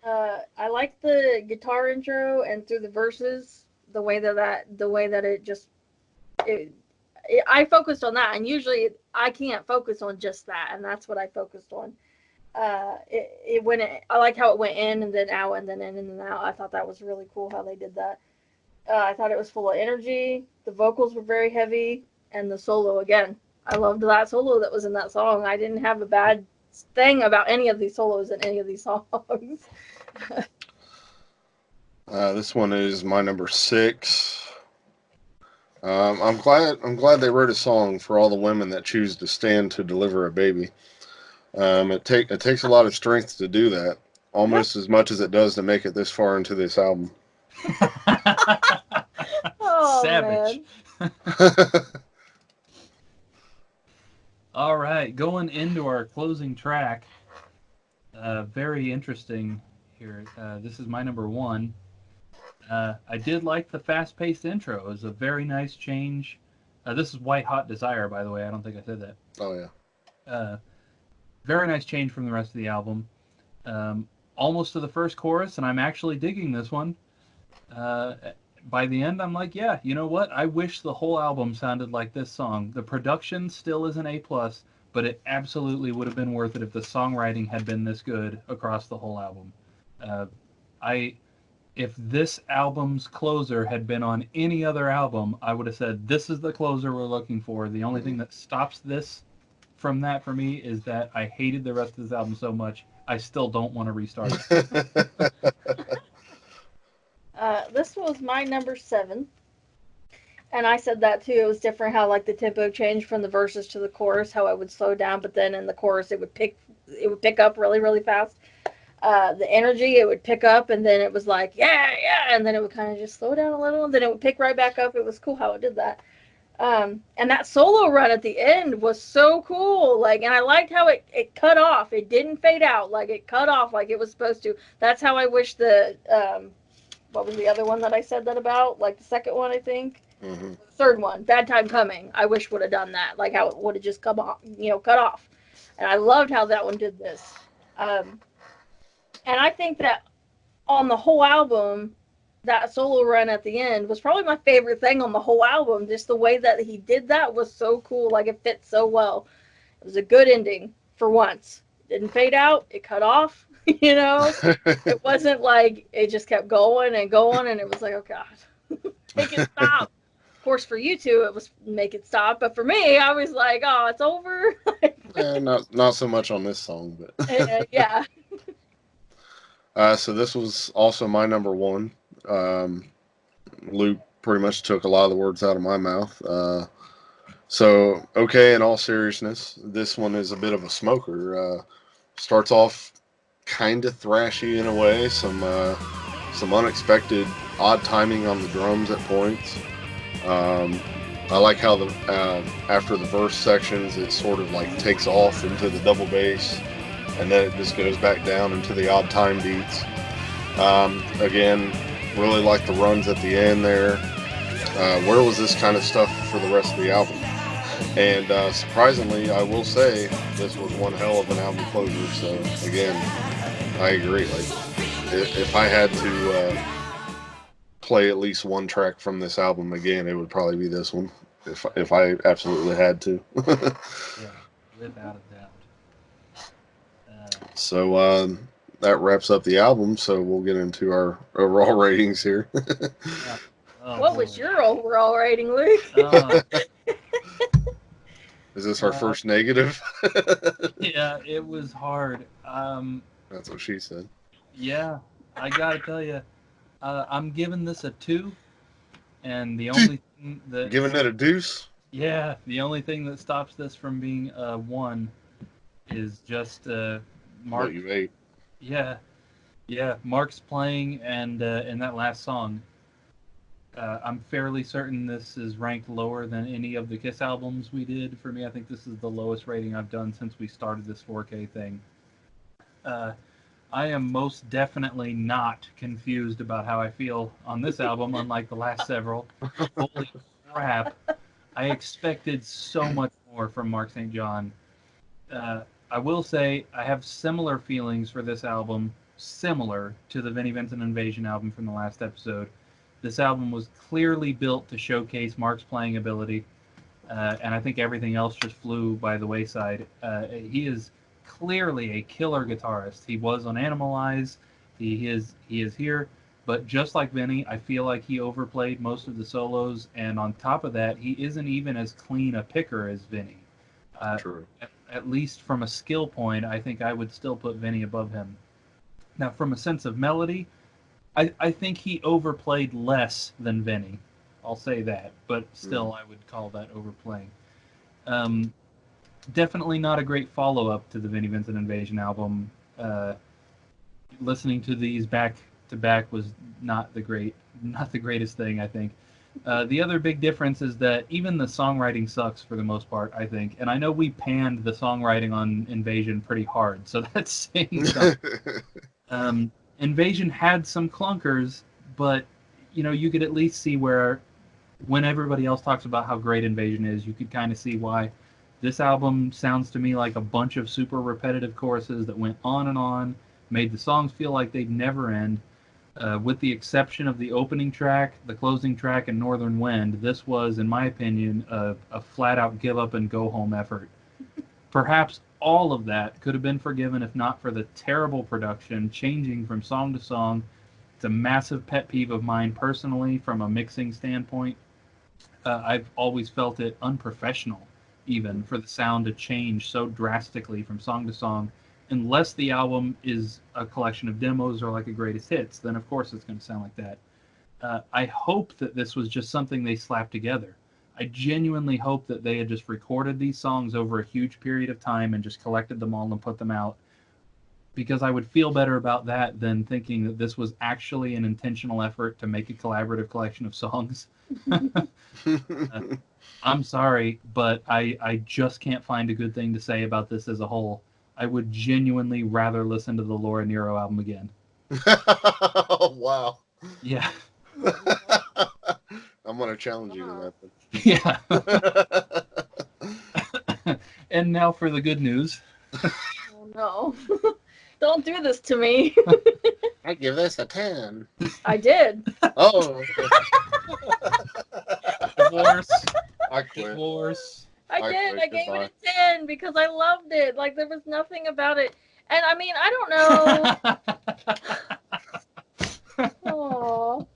I like the guitar intro and through the verses, the way that it just it, I focused on that, and usually I can't focus on just that, and that's what I focused on. I like how it went in and then out and then in and then out. I thought that was really cool how they did that. I thought it was full of energy. The vocals were very heavy, and the solo again. I loved that solo that was in that song. I didn't have a bad thing about any of these solos in any of these songs. This one is my number 6. I'm glad they wrote a song for all the women that choose to stand to deliver a baby. It takes a lot of strength to do that, almost as much as it does to make it this far into this album. Oh, Savage. man. All right, going into our closing track. Very interesting here. This is my number 1. I did like the fast-paced intro. It was a very nice change. This is White Hot Desire, by the way. I don't think I said that. Oh, yeah. Very nice change from the rest of the album. Almost to the first chorus, and I'm actually digging this one. By the end, I'm like, yeah, you know what? I wish the whole album sounded like this song. The production still is an A+, but it absolutely would have been worth it if the songwriting had been this good across the whole album. If this album's closer had been on any other album, I would have said, this is the closer we're looking for. The only thing that stops this from that for me is that I hated the rest of this album so much, I still don't want to restart it. This was my number 7. And I said that too. It was different how like the tempo changed from the verses to the chorus, how it would slow down, but then in the chorus it would pick up really, really fast. The energy, it would pick up, and then it was like, yeah, yeah, and then it would kind of just slow down a little, and then it would pick right back up. It was cool how it did that. And that solo run at the end was so cool. Like, and I liked how it cut off. It didn't fade out. Like, it cut off like it was supposed to. That's how I wish what was the other one that I said that about? Like the second one, I think. Mm-hmm. The third one, Bad Time Coming. I wish would have done that. Like how it would have just come off, cut off. And I loved how that one did this. And I think that on the whole album, that solo run at the end was probably my favorite thing on the whole album. Just the way that he did that was so cool. Like it fit so well. It was a good ending for once. Didn't fade out. It cut off. It wasn't like it just kept going and going, and it was like, oh god, make it stop. Of course, for you two, it was make it stop, but for me, I was like, oh, it's over. Not so much on this song, but yeah. So this was also my number 1. Luke pretty much took a lot of the words out of my mouth. So, okay, in all seriousness, this one is a bit of a smoker. Starts off kind of thrashy in a way, some unexpected odd timing on the drums at points. I like how after the verse sections, it sort of like takes off into the double bass, and then it just goes back down into the odd time beats. Again, really like the runs at the end there. Where was this kind of stuff for the rest of the album? And surprisingly, I will say this was one hell of an album closer. So again, I agree. Like, if I had to play at least one track from this album again, it would probably be this one. If I absolutely had to. Yeah, without a doubt. So that wraps up the album. So we'll get into our overall ratings here. What was your overall rating, Luke? Is this our first negative? Yeah, it was hard. That's what she said. Yeah, I gotta tell you, I'm giving this a 2, and the only thing that giving it a deuce. Yeah, the only thing that stops this from being a 1 is just Mark. What you ate. Yeah, Mark's playing and in that last song. I'm fairly certain this is ranked lower than any of the Kiss albums we did. For me, I think this is the lowest rating I've done since we started this 4K thing. I am most definitely not confused about how I feel on this album, unlike the last several. Holy crap. I expected so much more from Mark St. John. I will say I have similar feelings for this album, similar to the Vinnie Vincent Invasion album from the last episode. This album was clearly built to showcase Mark's playing ability, and I think everything else just flew by the wayside. He is clearly a killer guitarist. He was on Animalize. He is here. But just like Vinny, I feel like he overplayed most of the solos, and on top of that, he isn't even as clean a picker as Vinny. True. At least from a skill point, I think I would still put Vinny above him. Now, from a sense of melody, I think he overplayed less than Vinny. I'll say that, but still, I would call that overplaying. Definitely not a great follow-up to the Vinnie Vincent Invasion album. Listening to these back to back was not the greatest thing, I think. The other big difference is that even the songwriting sucks for the most part, I think. And I know we panned the songwriting on Invasion pretty hard, so that's saying something. Invasion had some clunkers, but you could at least see where, when everybody else talks about how great Invasion is, you could kind of see why. This album sounds to me like a bunch of super repetitive choruses that went on and on, made the songs feel like they'd never end. With the exception of the opening track, the closing track, and Northern Wind, this was, in my opinion, a flat-out give-up-and-go-home effort. Perhaps all of that could have been forgiven if not for the terrible production, changing from song to song. It's a massive pet peeve of mine personally from a mixing standpoint. I've always felt it unprofessional, even, for the sound to change so drastically from song to song. Unless the album is a collection of demos or like a greatest hits, then of course it's going to sound like that. I hope that this was just something they slapped together. I genuinely hope that they had just recorded these songs over a huge period of time and just collected them all and put them out, because I would feel better about that than thinking that this was actually an intentional effort to make a collaborative collection of songs. I'm sorry, but I just can't find a good thing to say about this as a whole. I would genuinely rather listen to the Laura Nero album again. Wow. Yeah. I'm going to challenge you to that. Yeah. And now for the good news. Oh no. Don't do this to me. I give this a 10. I did. Oh. Divorce. I quit. Divorce. I did. I gave it a 10 because I loved it. Like, there was nothing about it. And I mean, I don't know. Oh.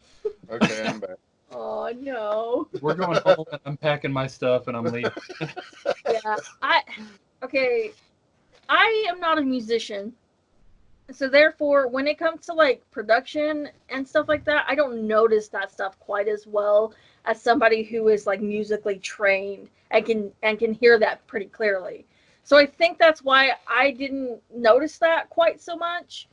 Okay, I'm back. Oh no. We're going home and I'm packing my stuff and I'm leaving. Yeah. Okay. I am not a musician. So therefore, when it comes to like production and stuff like that, I don't notice that stuff quite as well as somebody who is like musically trained and can hear that pretty clearly. So I think that's why I didn't notice that quite so much.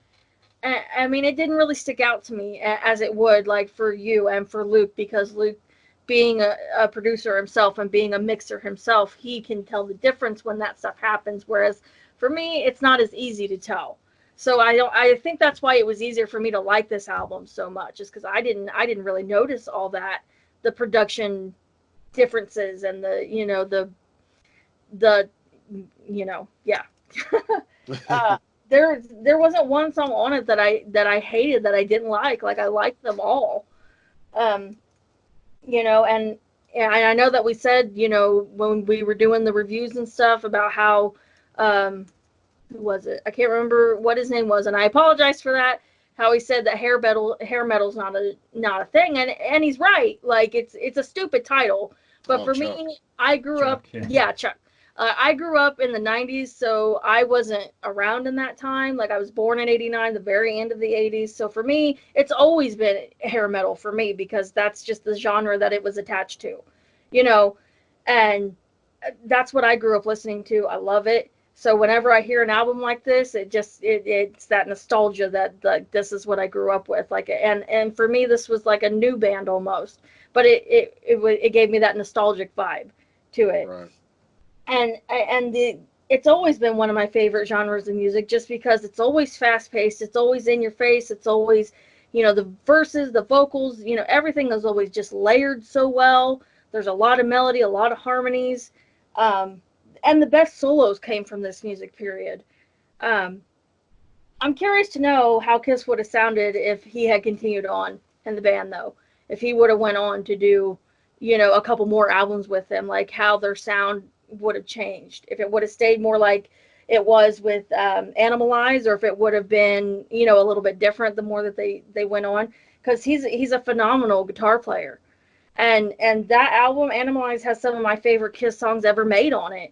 I mean, it didn't really stick out to me as it would like for you and for Luke, because Luke, being a producer himself and being a mixer himself, he can tell the difference when that stuff happens. Whereas for me, it's not as easy to tell. So I think that's why it was easier for me to like this album so much, is because I didn't really notice all that, the production differences and yeah. There wasn't one song on it that I hated, that I didn't like. Like, I liked them all. And I know that we said, when we were doing the reviews and stuff, about how who was it? I can't remember what his name was, and I apologize for that. How he said that hair metal's not a thing, and he's right. Like, it's a stupid title, but for Chuck. me, I grew up. Yeah. Yeah, Chuck. I grew up in the 90s, so I wasn't around in that time. Like, I was born in 89, the very end of the 80s. So for me, it's always been hair metal for me, because that's just the genre that it was attached to, and that's what I grew up listening to. I love it. So whenever I hear an album like this, it's that nostalgia that like this is what I grew up with. Like, and for me, this was like a new band almost, but it gave me that nostalgic vibe to it. Right. And it's always been one of my favorite genres of music, just because it's always fast paced, it's always in your face, it's always, the verses, the vocals, everything is always just layered so well. There's a lot of melody, a lot of harmonies, um, and the best solos came from this music period. Um, I'm curious to know how Kiss would have sounded if he had continued on in the band, though. If he would have went on to do, a couple more albums with them, like how their sound would have changed. If it would have stayed more like it was with Animalize, or if it would have been, a little bit different the more that they went on. Because he's a phenomenal guitar player, and that album Animalize has some of my favorite Kiss songs ever made on it.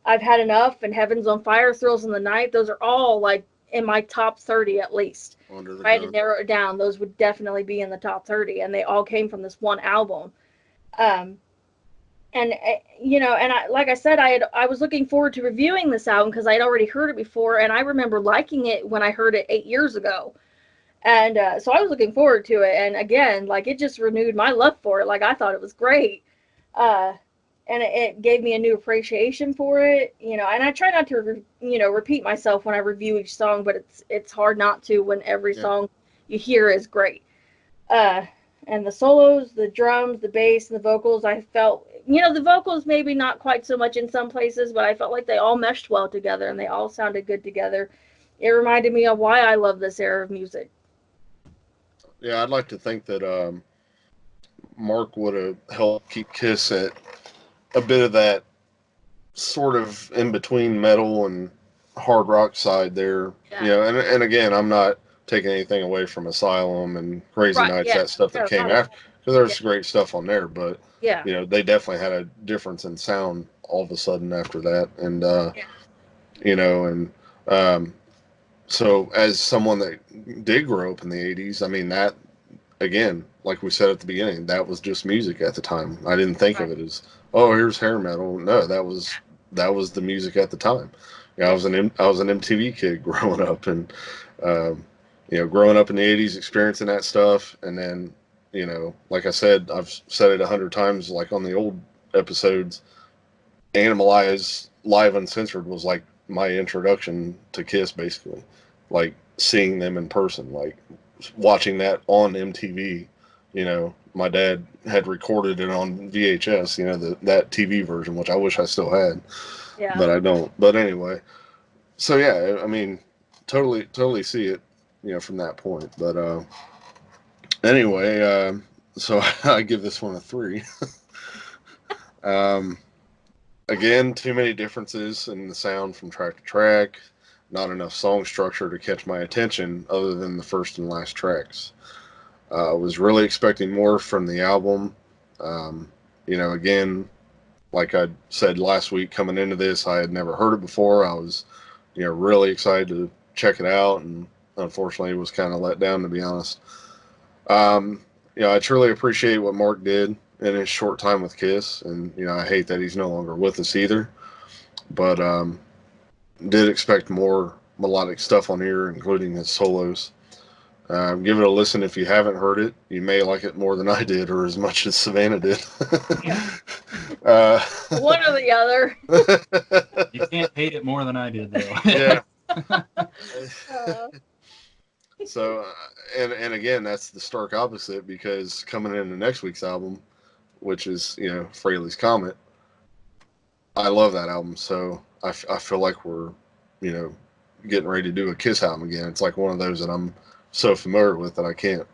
I've Had Enough and Heaven's on Fire, Thrills in the Night. Those are all like in my top 30 at least. Under the If I had to gun. narrow it down, those would definitely be in the top 30, and they all came from this one album. Um, and and like I said, I was looking forward to reviewing this album because I'd already heard it before, and I remember liking it when I heard it 8 years ago. And so I was looking forward to it, and again, like, it just renewed my love for it. Like, I thought it was great. uh, and it gave me a new appreciation for it, and I try not to repeat myself when I review each song, but it's hard not to when every Yeah. song you hear is great. uh, and the solos, the drums, the bass, and the vocals, I felt, the vocals maybe not quite so much in some places, but I felt like they all meshed well together and they all sounded good together. It reminded me of why I love this era of music. Yeah, I'd like to think that Mark would have helped keep Kiss at a bit of that sort of in between metal and hard rock side there. Yeah. You know, and again, I'm not taking anything away from Asylum and Crazy Right, Nights, yeah. that stuff that No, came not at after, all. because there's great stuff on there, but Yeah. they definitely had a difference in sound all of a sudden after that, and Yeah. and um, so as someone that did grow up in the '80s, I mean that again, like we said at the beginning, that was just music at the time. I didn't think of Right. it as, oh, here's hair metal. No, that was the music at the time. I was an MTV kid growing up, and um, growing up in the '80s, experiencing that stuff, and then like I said, I've said it 100 times, like on the old episodes, Animalize Live Uncensored was like my introduction to Kiss, basically, like seeing them in person, like watching that on MTV. My dad had recorded it on VHS, that TV version, which I wish I still had, Yeah. but I don't. But anyway, so yeah, I mean, totally see it, from that point. But anyway, so I give this one a 3. um, Again, too many differences in the sound from track to track. Not enough song structure to catch my attention, other than the first and last tracks. I was really expecting more from the album. Again, like I said last week, coming into this, I had never heard it before. I was, really excited to check it out, and unfortunately, was kind of let down, to be honest. Um, I truly appreciate what Mark did in his short time with Kiss, and I hate that he's no longer with us either. But did expect more melodic stuff on here, including his solos. Give it a listen if you haven't heard it. You may like it more than I did, or as much as Savannah did. Yeah. uh, One or the other. You can't hate it more than I did, though. yeah. Uh, So, and again, that's the stark opposite, because coming into next week's album, which is Fraley's Comet, I love that album. So I feel like we're you know getting ready to do a Kiss album again. It's like one of those that I'm so familiar with that I can't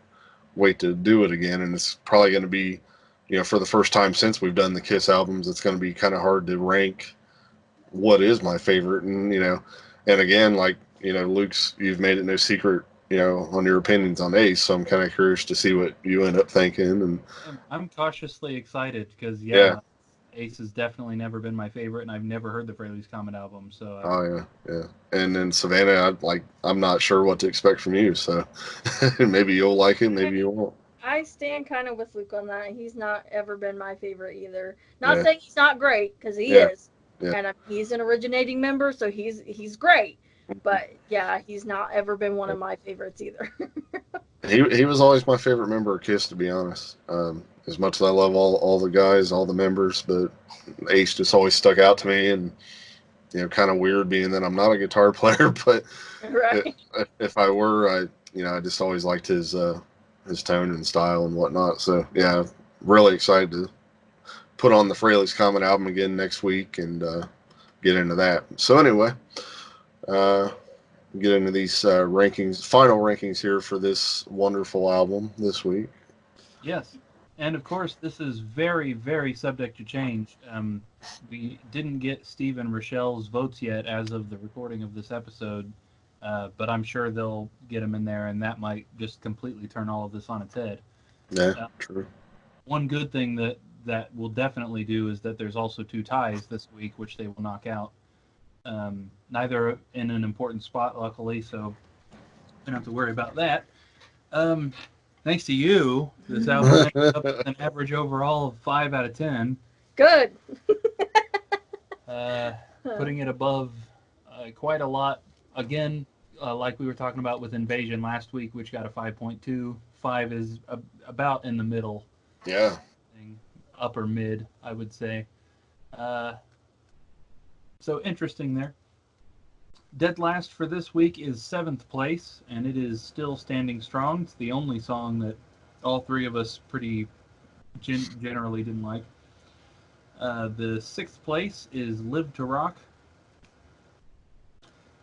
wait to do it again. And it's probably going to be, for the first time since we've done the Kiss albums, it's going to be kind of hard to rank what is my favorite. And again, like, Luke's, you've made it no secret, on your opinions on Ace. So I'm kind of curious to see what you end up thinking. And I'm cautiously excited because, yeah, Ace has definitely never been my favorite, and I've never heard the Fraley's Comet album. So, oh yeah, yeah. And then Savannah, I'm not sure what to expect from you. So maybe you'll like it, maybe you won't. I stand kind of with Luke on that. He's not ever been my favorite either. Not Yeah, saying he's not great, because he yeah, is. Yeah. and he's an originating member, so he's great. But yeah, he's not ever been one of my favorites either. He was always my favorite member of Kiss, to be honest. As much as I love all the guys, all the members, but Ace just always stuck out to me, and kind of weird being that I'm not a guitar player, but Right. if I were, I just always liked his tone and style and whatnot. So yeah, really excited to put on the Fraley's Comet album again next week and get into that. So anyway, uh, get into these final rankings here for this wonderful album this week. Yes. And of course, this is very, very subject to change. We didn't get Steve and Rochelle's votes yet as of the recording of this episode, but I'm sure they'll get them in there, and that might just completely turn all of this on its head. Yeah, Uh, true. One good thing that will definitely do is that there's also 2 ties this week, which they will knock out. Neither in an important spot, luckily, so we don't have to worry about that. Thanks to you, this album ended up with an average overall of 5 out of 10, Good. putting it above quite a lot. Again, like we were talking about with Invasion last week, which got a 5.2. 5 is about in the middle. Yeah. Upper mid, I would say. So interesting there. Dead Last for this week is 7th place, and it is still standing strong. It's the only song that all 3 of us pretty generally didn't like. The 6th place is Live to Rock.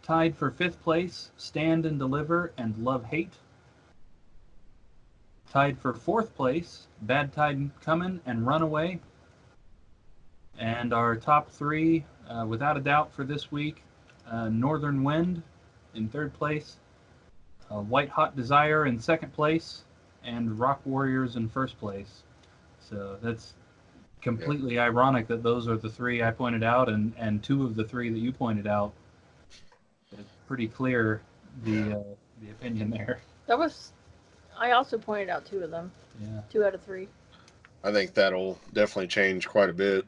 Tied for 5th place, Stand and Deliver and Love Hate. Tied for 4th place, Bad Tide Comin' and Runaway. And our top 3, without a doubt for this week, Northern Wind in 3rd place, White Hot Desire in 2nd place, and Rock Warriors in 1st place. So that's completely ironic that those are the 3 I pointed out, and 2 of the 3 that you pointed out. It's pretty clear the opinion there. I also pointed out 2 of them. Yeah. 2 out of 3. I think that'll definitely change quite a bit,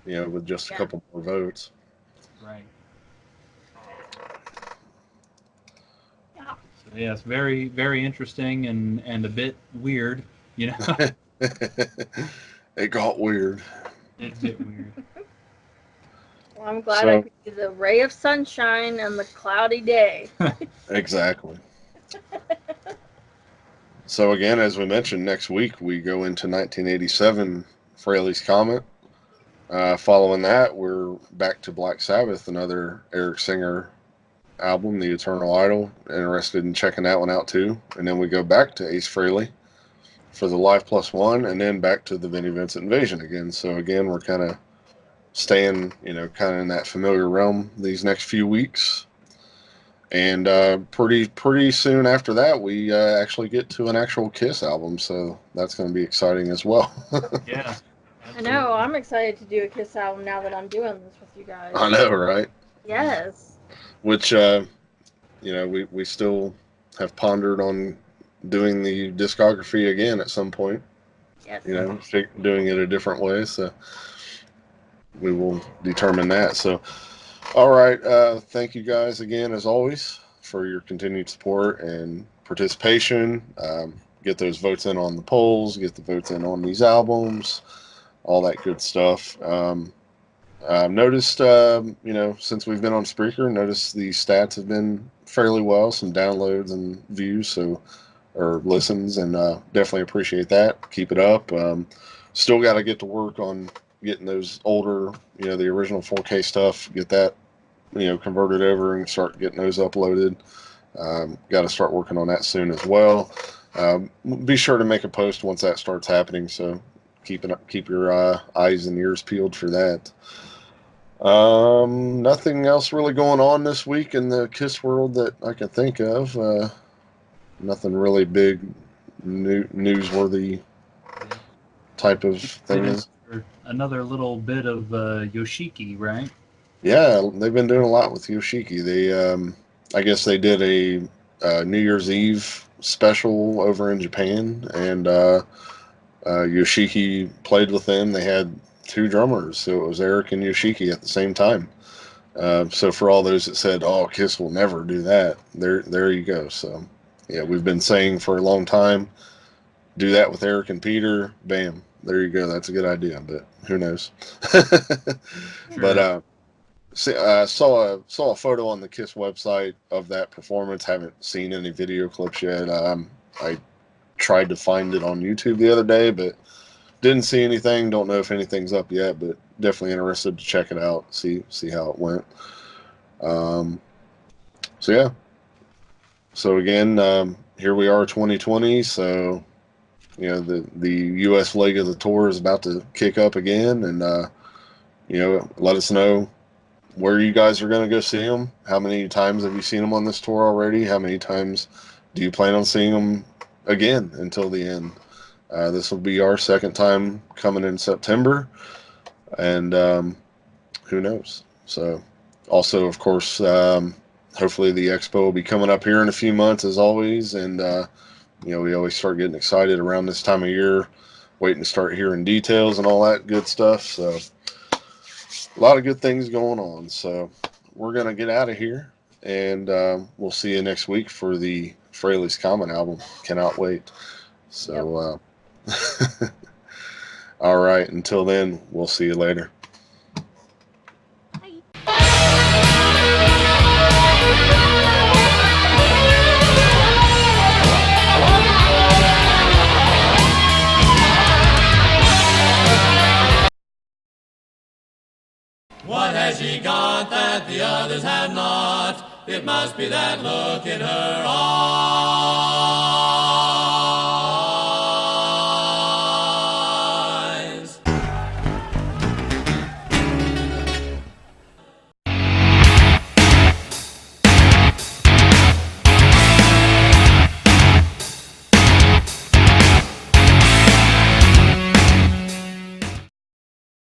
with just a couple more votes. Right. Yeah. So yeah, it's very, very interesting and a bit weird, It got weird. It's a bit weird. Well, I'm glad I could be the ray of sunshine on the cloudy day. Exactly. So again, as we mentioned, next week we go into 1987, Fraley's Comet. Following that, we're back to Black Sabbath, another Eric Singer album, The Eternal Idol. Interested in checking that one out too. And then we go back to Ace Frehley for the Live Plus One, and then back to the Vinnie Vincent Invasion again. So again, we're kind of staying, kind of in that familiar realm these next few weeks. And pretty soon after that, we actually get to an actual Kiss album, so that's going to be exciting as well. Yeah. I know. I'm excited to do a Kiss album now that I'm doing this with you guys. I know, right? Yes. Which we still have pondered on doing the discography again at some point. Yes. Doing it a different way. So we will determine that. So, all right. Thank you guys again, as always, for your continued support and participation. Get those votes in on the polls. Get the votes in on these albums. All that good stuff. I've noticed, since we've been on Spreaker, noticed the stats have been fairly well, some downloads and views, or listens, and definitely appreciate that. Keep it up. Still got to get to work on getting those older, the original 4K stuff, get that, converted over and start getting those uploaded. Got to start working on that soon as well. Be sure to make a post once that starts happening, so keep your eyes and ears peeled for that. Nothing else really going on this week in the Kiss world that I can think of. Nothing really big, newsworthy type of things. Another little bit of Yoshiki, right? Yeah, they've been doing a lot with Yoshiki. They, I guess they did a New Year's Eve special over in Japan, and Yoshiki played with them. They had two drummers. So it was Eric and Yoshiki at the same time. So for all those that said, "Oh, Kiss will never do that," there you go. So yeah, we've been saying for a long time, do that with Eric and Peter. Bam, there you go. That's a good idea, but who knows? But Sure. saw a photo on the Kiss website of that performance. Haven't seen any video clips yet. I tried to find it on YouTube the other day, but didn't see anything. Don't know if anything's up yet, but definitely interested to check it out. See how it went. Um, so yeah. So again, here we are, 2020. So the U.S. leg of the tour is about to kick up again, and let us know where you guys are going to go see them. How many times have you seen them on this tour already? How many times do you plan on seeing them again until the end? This will be our second time coming in September, and who knows? So, also, of course, hopefully the expo will be coming up here in a few months, as always, and we always start getting excited around this time of year, waiting to start hearing details and all that good stuff. So, a lot of good things going on. So, we're gonna get out of here, and we'll see you next week for the Fraley's Common album. Cannot wait. Yep. So, all right. Until then, we'll see you later. What has she got that the others have not? It must be that look in her eyes.